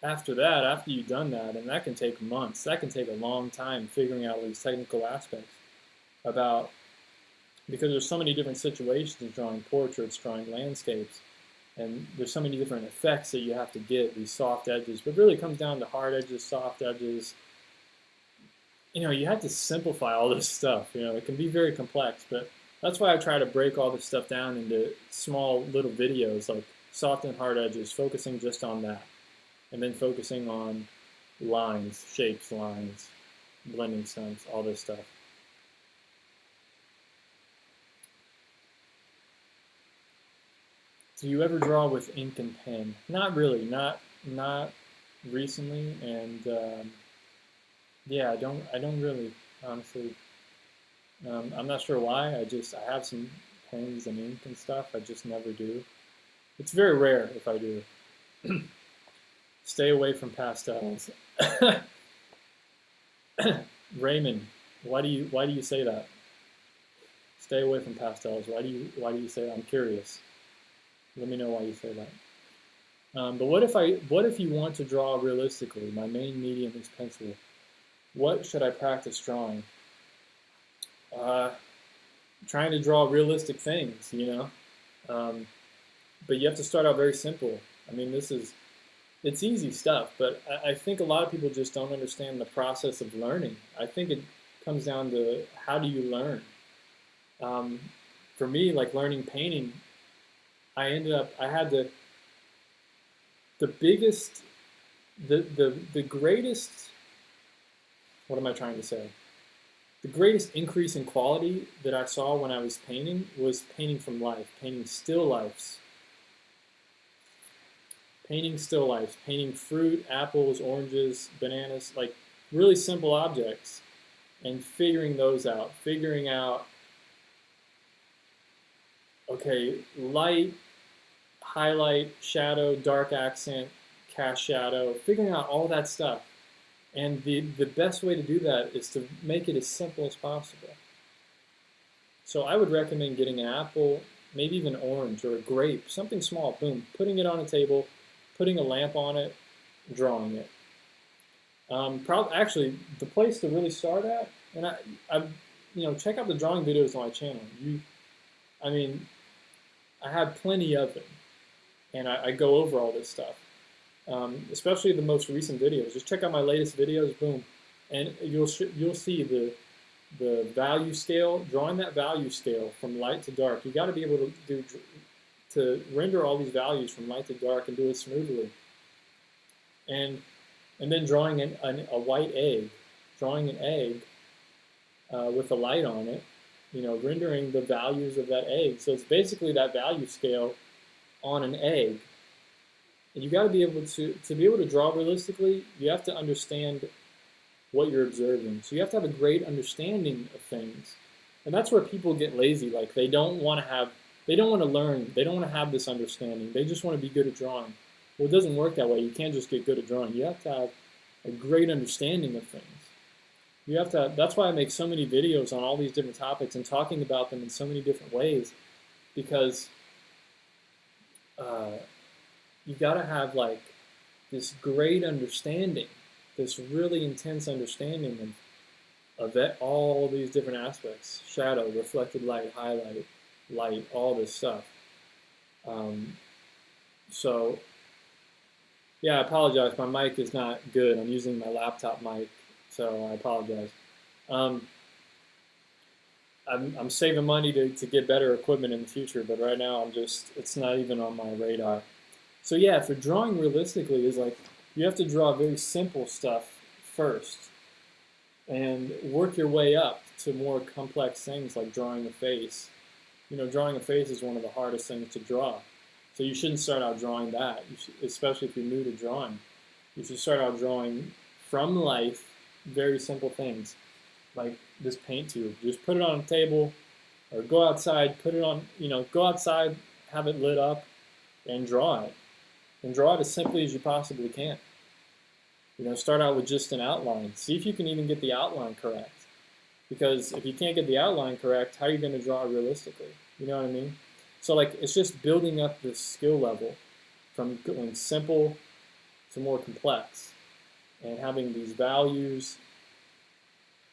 after that, after you've done that, and that can take months, that can take a long time figuring out all these technical aspects because there's so many different situations, drawing portraits, drawing landscapes, and there's so many different effects that you have to get, these soft edges. But really it comes down to hard edges, soft edges. You have to simplify all this stuff. It can be very complex, but that's why I try to break all this stuff down into small little videos, like soft and hard edges, focusing just on that, and then focusing on lines, shapes, lines, blending stumps, all this stuff. Do you ever draw with ink and pen? Not really, not recently, and yeah, I don't really, honestly. I'm not sure why. I have some pens and ink and stuff. I just never do. It's very rare if I do. Stay away from pastels. Raymond, why do you say that? Stay away from pastels. Why do you say that? I'm curious. Let me know why you say that. But what if you want to draw realistically? My main medium is pencil. What should I practice drawing? Trying to draw realistic things, but you have to start out very simple. I mean, it's easy stuff, but I think a lot of people just don't understand the process of learning. I think it comes down to how do you learn. For me, like learning painting, I had the biggest, the greatest, what am I trying to say? The greatest increase in quality that I saw when I was painting was painting from life, painting still lifes. Painting still lifes, painting fruit, apples, oranges, bananas, like really simple objects, and figuring those out. Figuring out, okay, light, highlight, shadow, dark accent, cast shadow, figuring out all that stuff. And the best way to do that is to make it as simple as possible. So I would recommend getting an apple, maybe even orange or a grape, something small, boom, putting it on a table, putting a lamp on it, drawing it. Actually, the place to really start at, and I check out the drawing videos on my channel. I have plenty of them, and I go over all this stuff. Especially the most recent videos. Just check out my latest videos, boom, and you'll see the value scale. Drawing that value scale from light to dark, you got to be able to render all these values from light to dark and do it smoothly. And then drawing a white egg, drawing an egg with a light on it, rendering the values of that egg. So it's basically that value scale on an egg. And you got to be able to draw realistically. You have to understand what you're observing. So you have to have a great understanding of things, and that's where people get lazy. Like they don't want to learn. They don't want to have this understanding. They just want to be good at drawing. Well, it doesn't work that way. You can't just get good at drawing. You have to have a great understanding of things. You have to. That's why I make so many videos on all these different topics and talking about them in so many different ways, because you got to have like this great understanding, this really intense understanding of all these different aspects: shadow, reflected light, highlight, light, all this stuff. So yeah, I apologize. My mic is not good. I'm using my laptop mic, so I apologize. I'm saving money to get better equipment in the future, but right now it's not even on my radar. So yeah, for drawing realistically is like you have to draw very simple stuff first and work your way up to more complex things like drawing a face. You know, drawing a face is one of the hardest things to draw. So you shouldn't start out drawing that, especially if you're new to drawing. You should start out drawing from life very simple things like this paint tube. Just put it on a table or go outside, put it on, go outside, have it lit up and draw it. And draw it as simply as you possibly can. Start out with just an outline. See if you can even get the outline correct. Because if you can't get the outline correct, how are you going to draw it realistically? You know what I mean? So like it's just building up this skill level from going simple to more complex and having these values,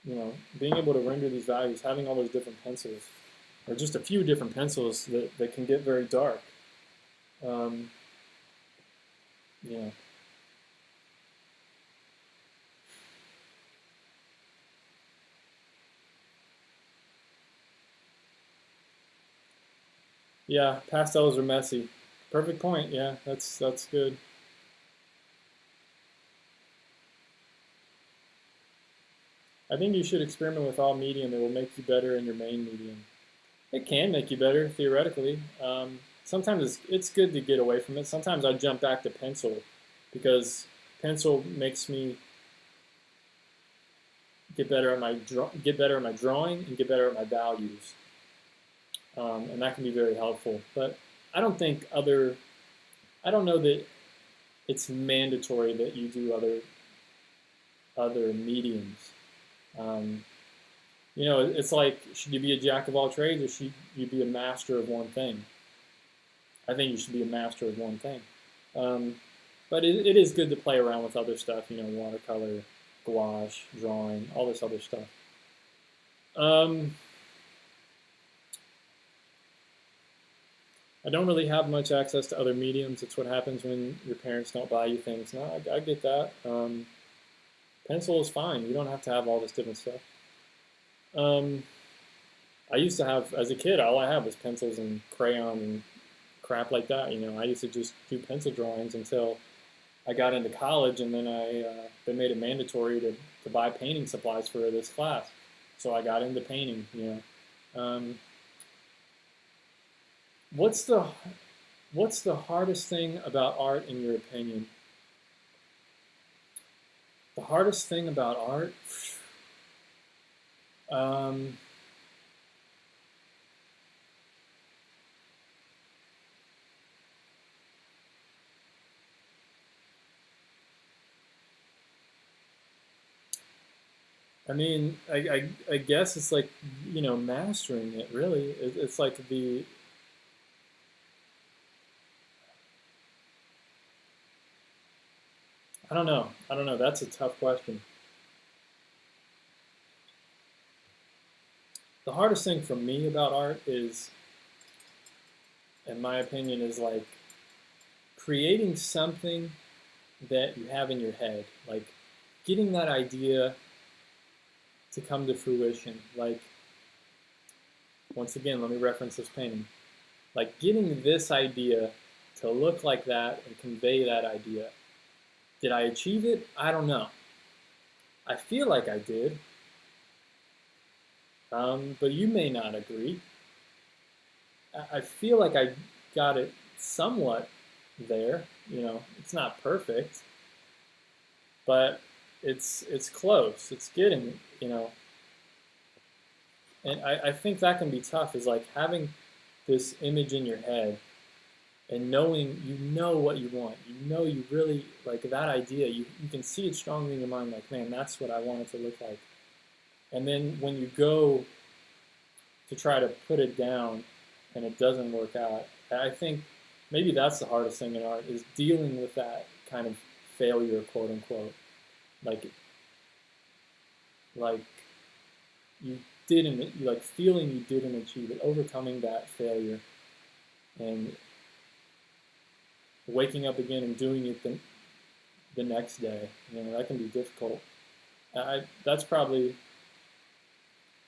being able to render these values, having all those different pencils or just a few different pencils that can get very dark. Yeah. Yeah, pastels are messy. Perfect point. Yeah, that's good. I think you should experiment with all medium. It will make you better in your main medium. It can make you better theoretically. Sometimes it's good to get away from it. Sometimes I jump back to pencil because pencil makes me get better at my drawing and get better at my values, and that can be very helpful. But I don't think I don't know that it's mandatory that you do other mediums. Um, it's like, should you be a jack of all trades or should you be a master of one thing? I think you should be a master of one thing. But it is good to play around with other stuff, watercolor, gouache, drawing, all this other stuff. I don't really have much access to other mediums. It's what happens when your parents don't buy you things. No, I get that. Pencil is fine. You don't have to have all this different stuff. I used to have, as a kid, all I had was pencils and crayon and crap like that. I used to just do pencil drawings until I got into college, and then they made it mandatory to buy painting supplies for this class. So I got into painting. What's the hardest thing about art in your opinion? The hardest thing about art? I mean, I guess it's like, mastering it, really. It's like I don't know. I don't know. That's a tough question. The hardest thing for me about art is, in my opinion, is like creating something that you have in your head, like getting that idea to come to fruition. Like, once again, let me reference this painting. Like getting this idea to look like that and convey that idea. Did I achieve it? I don't know. I feel like I did, but you may not agree. I feel like I got it somewhat there. It's not perfect, but it's close. It's getting, and I think that can be tough. Is like having this image in your head and knowing what you want. You really like that idea. You can see it strongly in your mind. Like, man, that's what I want it to look like. And then when you go to try to put it down and it doesn't work out, I think maybe that's the hardest thing in art is dealing with that kind of failure, quote unquote. Like you didn't, like feeling you didn't achieve it, overcoming that failure, and waking up again and doing it the next day. That can be difficult. That's probably.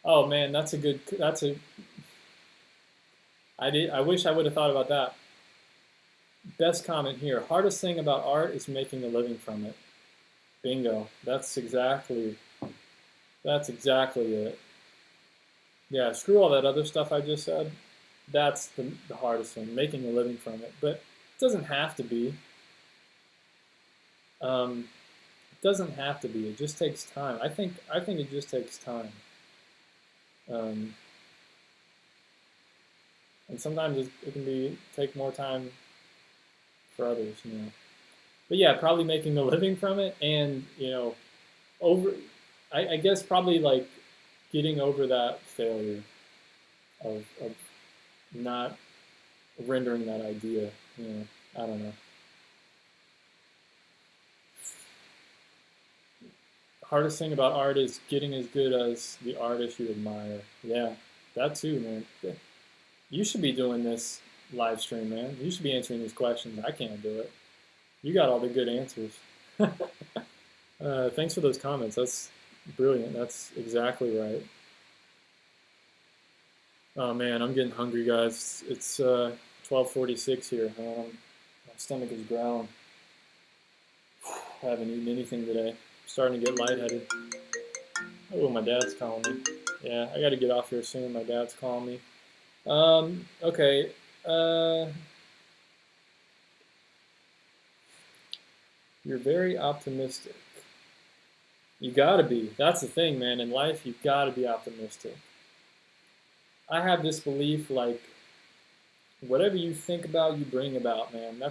Oh man, that's a good. I wish I would have thought about that. Best comment here. Hardest thing about art is making a living from it. Bingo. That's exactly it. Yeah, screw all that other stuff I just said. That's the hardest thing, making a living from it. But it doesn't have to be. It doesn't have to be. It just takes time. I think it just takes time. Um, and sometimes it can be take more time for others, you know. But yeah, probably making a living from it, and over. I guess probably like getting over that failure of not rendering that idea. I don't know. Hardest thing about art is getting as good as the artist you admire. Yeah, that too, man. You should be doing this live stream, man. You should be answering these questions. I can't do it. You got all the good answers. Thanks for those comments. That's brilliant. That's exactly right. Oh man, I'm getting hungry, guys. It's 12:46 here. My stomach is growling. I haven't eaten anything today. I'm starting to get lightheaded. Oh, my dad's calling me. Yeah, I got to get off here soon. My dad's calling me. Okay. You're very optimistic. You gotta be. That's the thing, man. In life, you've got to be optimistic. I have this belief, like, whatever you think about, you bring about, man. I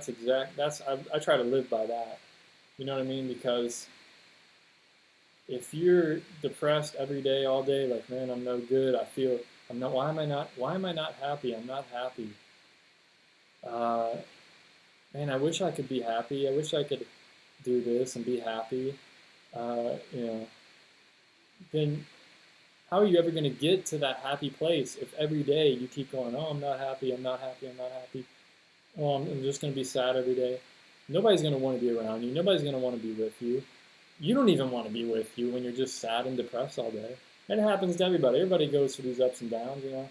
try to live by that. You know what I mean? Because if you're depressed every day, all day, like, man, I'm no good. I'm not. Why am I not happy? I'm not happy. Uh, Man, I wish I could be happy. I wish I could do this and be happy. Uh, you know, then how are you ever going to get to that happy place if every day you keep going, oh, I'm not happy, I'm not happy, I'm not happy. Oh, I'm just going to be sad every day. Nobody's going to want to be around you. Nobody's going to want to be with you. You don't even want to be with you when you're just sad and depressed all day. And it happens to everybody. Everybody goes through these ups and downs, you know.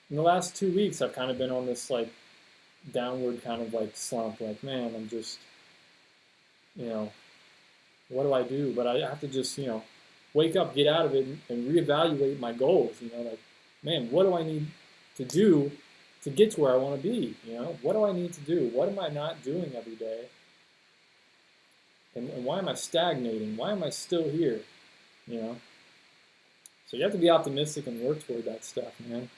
In the last 2 weeks, I've kind of been on this like downward kind of like slump. Like, man, I'm just, you know, what do I do? But I have to just, wake up, get out of it, and reevaluate my goals. Like, man, what do I need to do to get to where I want to be? What do I need to do? What am I not doing every day? And why am I stagnating? Why am I still here? You know. So you have to be optimistic and work toward that stuff, man.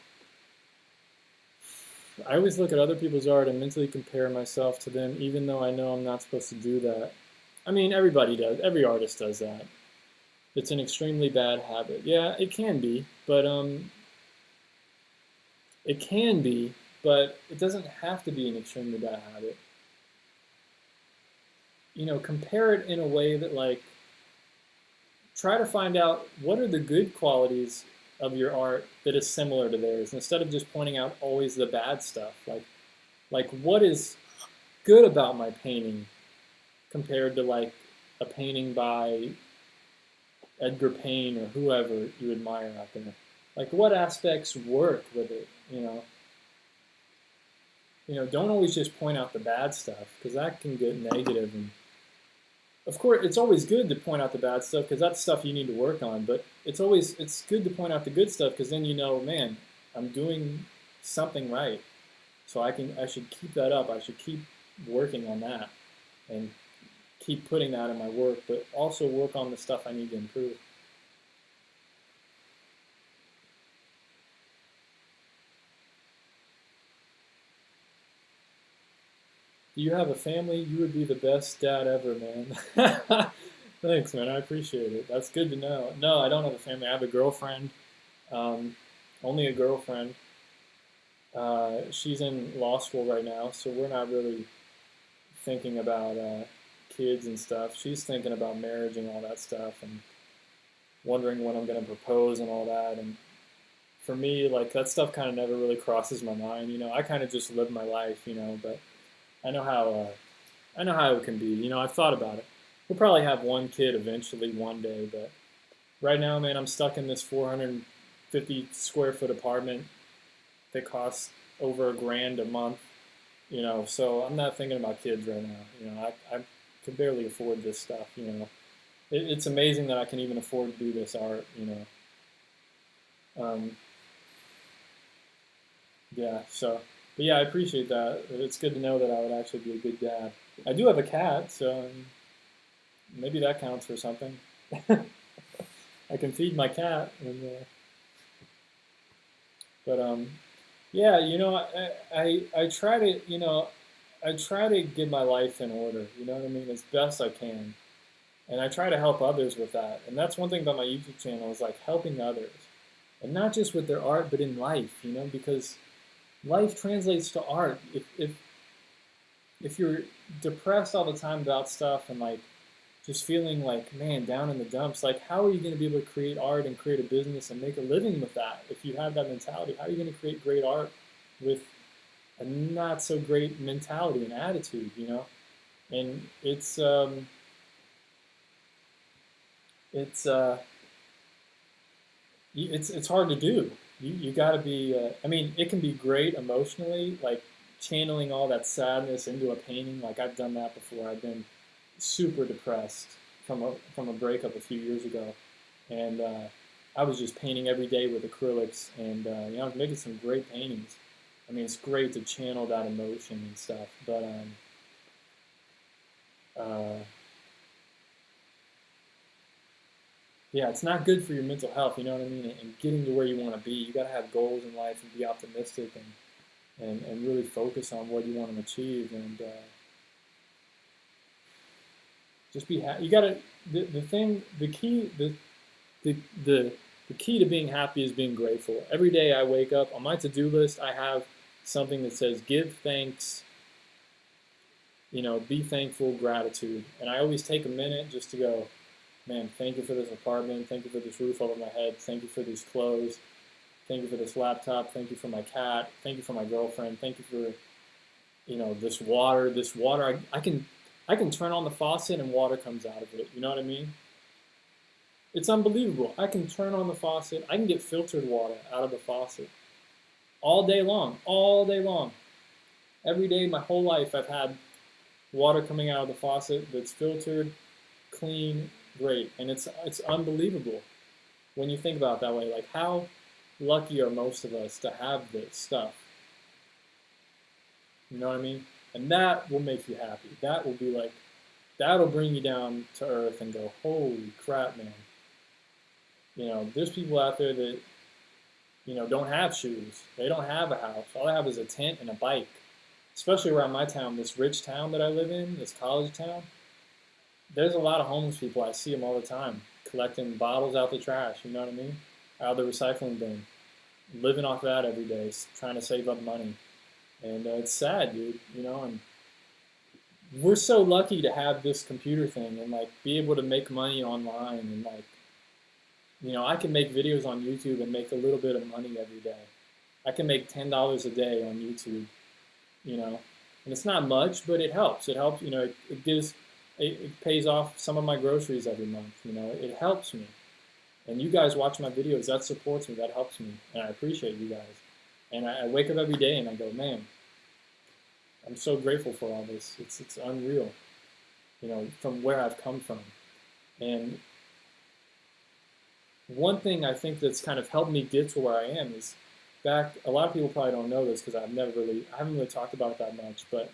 I always look at other people's art and mentally compare myself to them, even though I know I'm not supposed to do that. I mean, everybody does. Every artist does that. It's an extremely bad habit. Yeah, it can be, but it doesn't have to be an extremely bad habit. Compare it in a way that like try to find out what are the good qualities of your art that is similar to theirs, instead of just pointing out always the bad stuff. Like what is good about my painting compared to like a painting by Edgar Payne or whoever you admire out there. Like what aspects work with it, don't always just point out the bad stuff, because that can get negative. And of course, it's always good to point out the bad stuff because that's stuff you need to work on. But it's good to point out the good stuff, because then man, I'm doing something right. So I should keep that up. I should keep working on that and keep putting that in my work, but also work on the stuff I need to improve. Do you have a family? You would be the best dad ever, man. Thanks, man. I appreciate it. That's good to know. No, I don't have a family. I have a girlfriend. Um, Only a girlfriend. She's in law school right now, so we're not really thinking about kids and stuff. She's thinking about marriage and all that stuff, and wondering when I'm going to propose and all that. And for me, like that stuff kind of never really crosses my mind. I kind of just live my life, but I know how it can be. I've thought about it. We'll probably have one kid eventually one day, but right now, man, I'm stuck in this 450 square foot apartment that costs over $1,000 a month. So I'm not thinking about kids right now. I can barely afford this stuff. It's amazing that I can even afford to do this art. Um, yeah. But yeah, I appreciate that. It's good to know that I would actually be a good dad. I do have a cat, so maybe that counts for something. I can feed my cat, but yeah, I try to I try to get my life in order. You know what I mean, as best I can, and I try to help others with that. And that's one thing about my YouTube channel is like helping others, and not just with their art, but in life. Because life translates to art. If you're depressed all the time about stuff and like just feeling like, man, down in the dumps, like how are you going to be able to create art and create a business and make a living with that? If you have that mentality, how are you going to create great art with a not so great mentality and attitude? And it's it's hard to do. You got to be. I mean, it can be great emotionally, like channeling all that sadness into a painting. Like I've done that before. I've been super depressed from a breakup a few years ago, and I was just painting every day with acrylics, and I was making some great paintings. I mean, it's great to channel that emotion and stuff, but uh, yeah, it's not good for your mental health. You know what I mean? And getting to where you want to be, you got to have goals in life and be optimistic and really focus on what you want to achieve and just be happy. You got to the thing the key the, the the key to being happy is being grateful. Every day I wake up on my to-do list, I have something that says give thanks, be thankful, gratitude, and I always take a minute just to go, man, thank you for this apartment, thank you for this roof over my head, thank you for these clothes, thank you for this laptop, thank you for my cat, thank you for my girlfriend, thank you for this water. This water, I can turn on the faucet and water comes out of it. You know what I mean? It's unbelievable. I can turn on the faucet. I can get filtered water out of the faucet all day long, all day long. Every day, my whole life, I've had water coming out of the faucet that's filtered, clean, great, and it's unbelievable when you think about it that way. Like how lucky are most of us to have this stuff? You know what I mean? And that will make you happy. That will be like, that'll bring you down to earth and go, holy crap, man. There's people out there that, don't have shoes. They don't have a house. All they have is a tent and a bike. Especially around my town, this rich town that I live in, this college town, there's a lot of homeless people. I see them all the time collecting bottles out the trash, you know what I mean? Out of the recycling bin. Living off that every day, trying to save up money. And it's sad, dude, and we're so lucky to have this computer thing and like be able to make money online and like, I can make videos on YouTube and make a little bit of money every day. I can make $10 a day on YouTube, and it's not much, but it helps. It helps, it pays off some of my groceries every month. It helps me. And you guys watch my videos, that supports me, that helps me, and I appreciate you guys. And I wake up every day and I go, man, I'm so grateful for all this. It's unreal, from where I've come from. And one thing I think that's kind of helped me get to where I am is back. A lot of people probably don't know this because I haven't really talked about it that much. But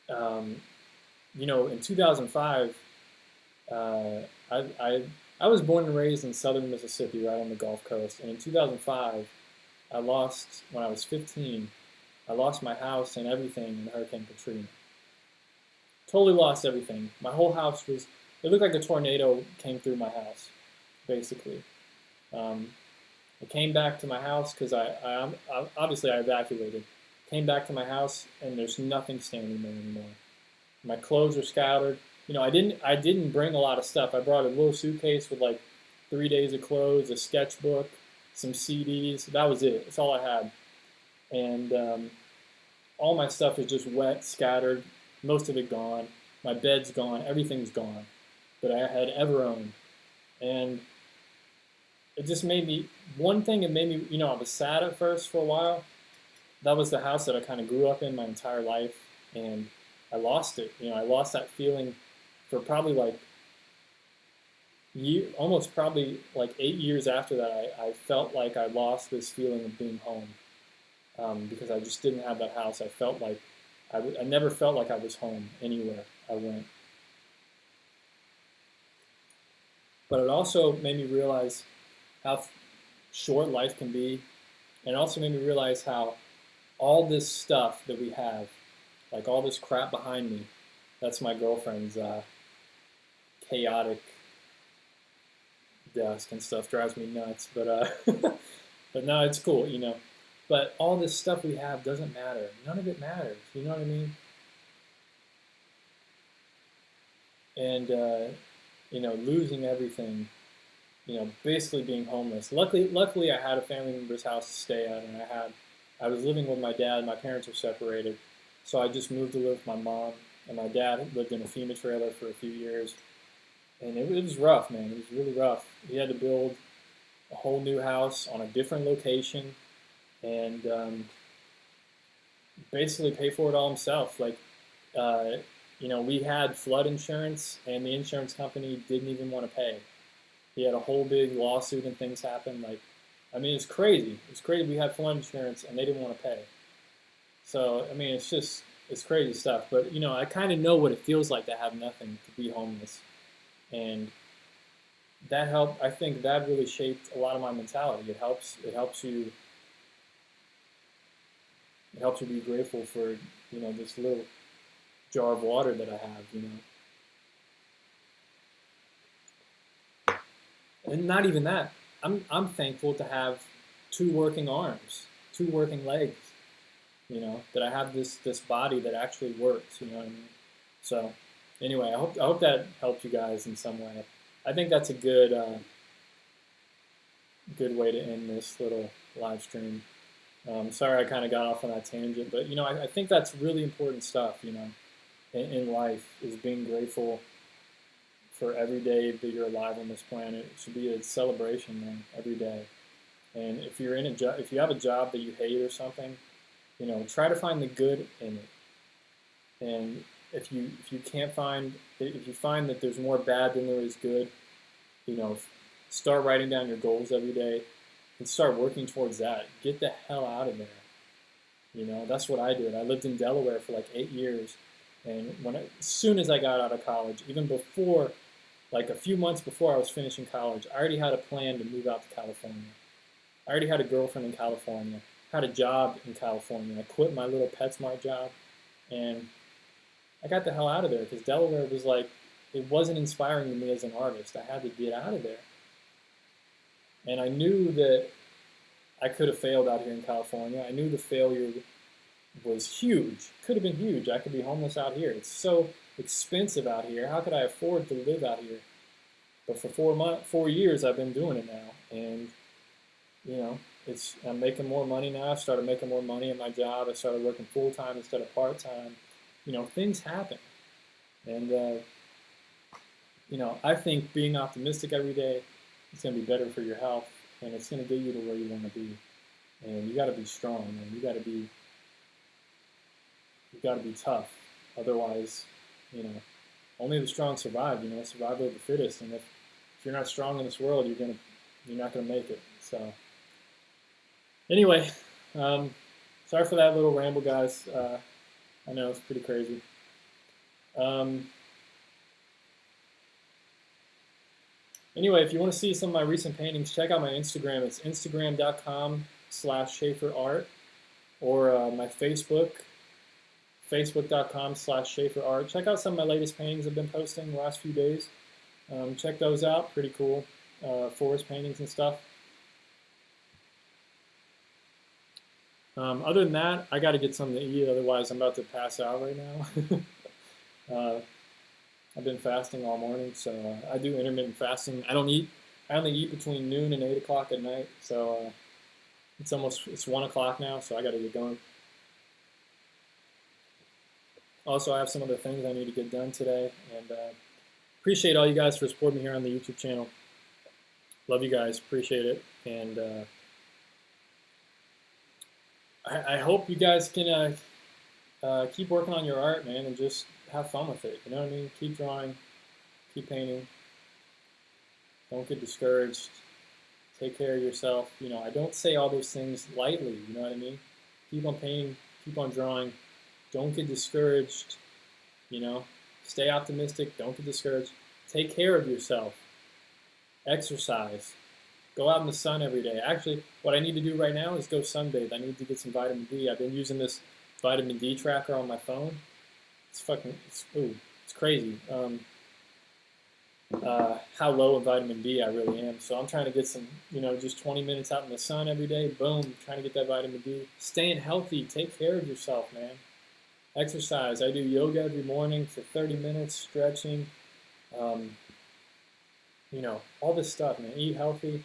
in 2005, I, I I was born and raised in southern Mississippi, right on the Gulf Coast. And in 2005, when I was 15, I lost my house and everything in Hurricane Katrina. Totally lost everything. My whole house it looked like a tornado came through my house, basically. Um, I came back to my house because obviously I evacuated. Came back to my house and there's nothing standing there anymore. My clothes are scattered. I didn't bring a lot of stuff. I brought a little suitcase with like 3 days of clothes, a sketchbook, some CDs. That was it. That's all I had. And all my stuff is just wet, scattered. Most of it gone. My bed's gone. Everything's gone that I had ever owned. And it just made me, one thing it made me, I was sad at first for a while, that was the house that I kind of grew up in my entire life, and I lost it. I lost that feeling for probably like almost probably like 8 years after that. I felt like I lost this feeling of being home, because I just didn't have that house. I felt like I never felt like I was home anywhere I went. But it also made me realize how short life can be, and it also made me realize how all this stuff that we have, like all this crap behind me, that's my girlfriend's chaotic desk and stuff, drives me nuts. But no, it's cool. But all this stuff we have doesn't matter. None of it matters. You know what I mean? And losing everything. Basically being homeless. Luckily, I had a family member's house to stay at, and I was living with my dad. My parents were separated, so I just moved to live with my mom. And my dad lived in a FEMA trailer for a few years, and it was rough, man. It was really rough. He had to build a whole new house on a different location, and basically pay for it all himself. Like, we had flood insurance, and the insurance company didn't even want to pay. He had a whole big lawsuit and things happened. Like, I mean, it's crazy. It's crazy. We had flood insurance, and they didn't want to pay. So, I mean, it's crazy stuff. But, I kind of know what it feels like to have nothing, to be homeless. And that helped. I think that really shaped a lot of my mentality. It helps you be grateful for, this little jar of water that I have. And not even that. I'm thankful to have two working arms, two working legs. That I have this body that actually works. You know what I mean? So anyway, I hope that helped you guys in some way. I think that's a good way to end this little live stream. Sorry I kind of got off on that tangent, but I think that's really important stuff. In life, is being grateful for every day that you're alive on this planet. It should be a celebration, man, every day. And if you're if you have a job that you hate or something, try to find the good in it. And if you find that there's more bad than there is good, start writing down your goals every day and start working towards that. Get the hell out of there. That's what I did. I lived in Delaware for like 8 years, and as soon as I got out of college, even before, like a few months before I was finishing college, I already had a plan to move out to California. I already had a girlfriend in California, had a job in California. I quit my little PetSmart job, and I got the hell out of there because Delaware was like, it wasn't inspiring to me as an artist. I had to get out of there. And I knew that I could have failed out here in California. I knew the failure was huge. Could have been huge. I could be homeless out here. It's so expensive out here. How could I afford to live out here? But for 4 years, I've been doing it now, and I'm making more money now. I started making more money at my job. I started working full time instead of part time. Things happen, and I think being optimistic every day is going to be better for your health, and it's going to get you to where you want to be. And you got to be strong, man. You got to be tough. Otherwise, only the strong survive. Survival of the fittest. And if you're not strong in this world, you're not gonna make it. So anyway, sorry for that little ramble, guys. I know it's pretty crazy. Anyway, if you want to see some of my recent paintings, check out my Instagram. It's instagram.com/SchaeferArt, or my Facebook, facebook.com/SchaeferArt. Check out some of my latest paintings I've been posting the last few days. Check those out. Pretty cool. Forest paintings and stuff. Other than that, I got to get something to eat. Otherwise, I'm about to pass out right now. I've been fasting all morning, so I do intermittent fasting. I only eat between noon and 8 o'clock at night. So it's 1 o'clock now, so I got to get going. Also, I have some other things I need to get done today, and appreciate all you guys for supporting me here on the YouTube channel. Love you guys, appreciate it, and I hope you guys can keep working on your art, man, and just have fun with it. You know what I mean? Keep drawing, keep painting. Don't get discouraged. Take care of yourself. You know, I don't say all those things lightly. You know what I mean? Keep on painting. Keep on drawing. Don't get discouraged. You know, stay optimistic. Don't get discouraged. Take care of yourself. Exercise. Go out in the sun every day. Actually, what I need to do right now is go sunbathe. I need to get some vitamin D. I've been using this vitamin D tracker on my phone. It's crazy. How low in vitamin D I really am. So I'm trying to get some, you know, just 20 minutes out in the sun every day. Boom, trying to get that vitamin D. Staying healthy. Take care of yourself, man. Exercise. I do yoga every morning for 30 minutes, stretching. You know, all this stuff, man. Eat healthy.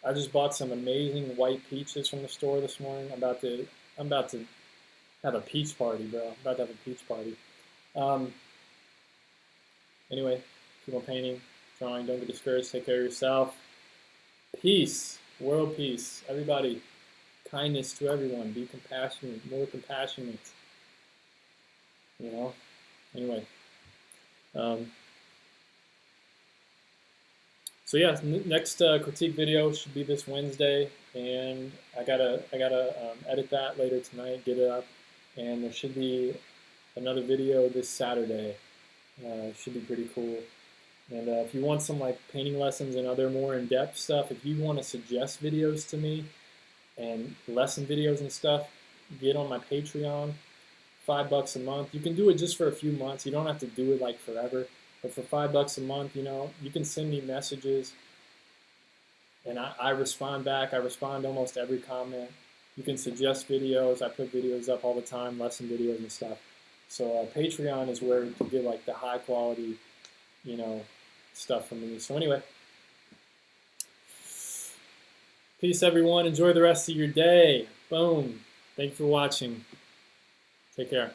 I just bought some amazing white peaches from the store this morning. I'm about to have a peach party, bro. I'm about to have a peach party. Anyway, keep on painting, drawing. Don't get discouraged. Take care of yourself. Peace, world peace. Everybody, kindness to everyone. Be compassionate, more compassionate. You know. Anyway. So yeah, next critique video should be this Wednesday, and I gotta edit that later tonight, get it up, and there should be another video this Saturday. Should be pretty cool. And if you want some like painting lessons and other more in-depth stuff, if you want to suggest videos to me and lesson videos and stuff, get on my Patreon. $5 a month. You can do it just for a few months. You don't have to do it like forever. But for $5 a month, you know, you can send me messages, and I respond back. I respond to almost every comment. You can suggest videos. I put videos up all the time, lesson videos and stuff. So Patreon is where you get like the high quality, you know, stuff from me. So anyway, peace everyone. Enjoy the rest of your day. Boom. Thank you for watching. Take care.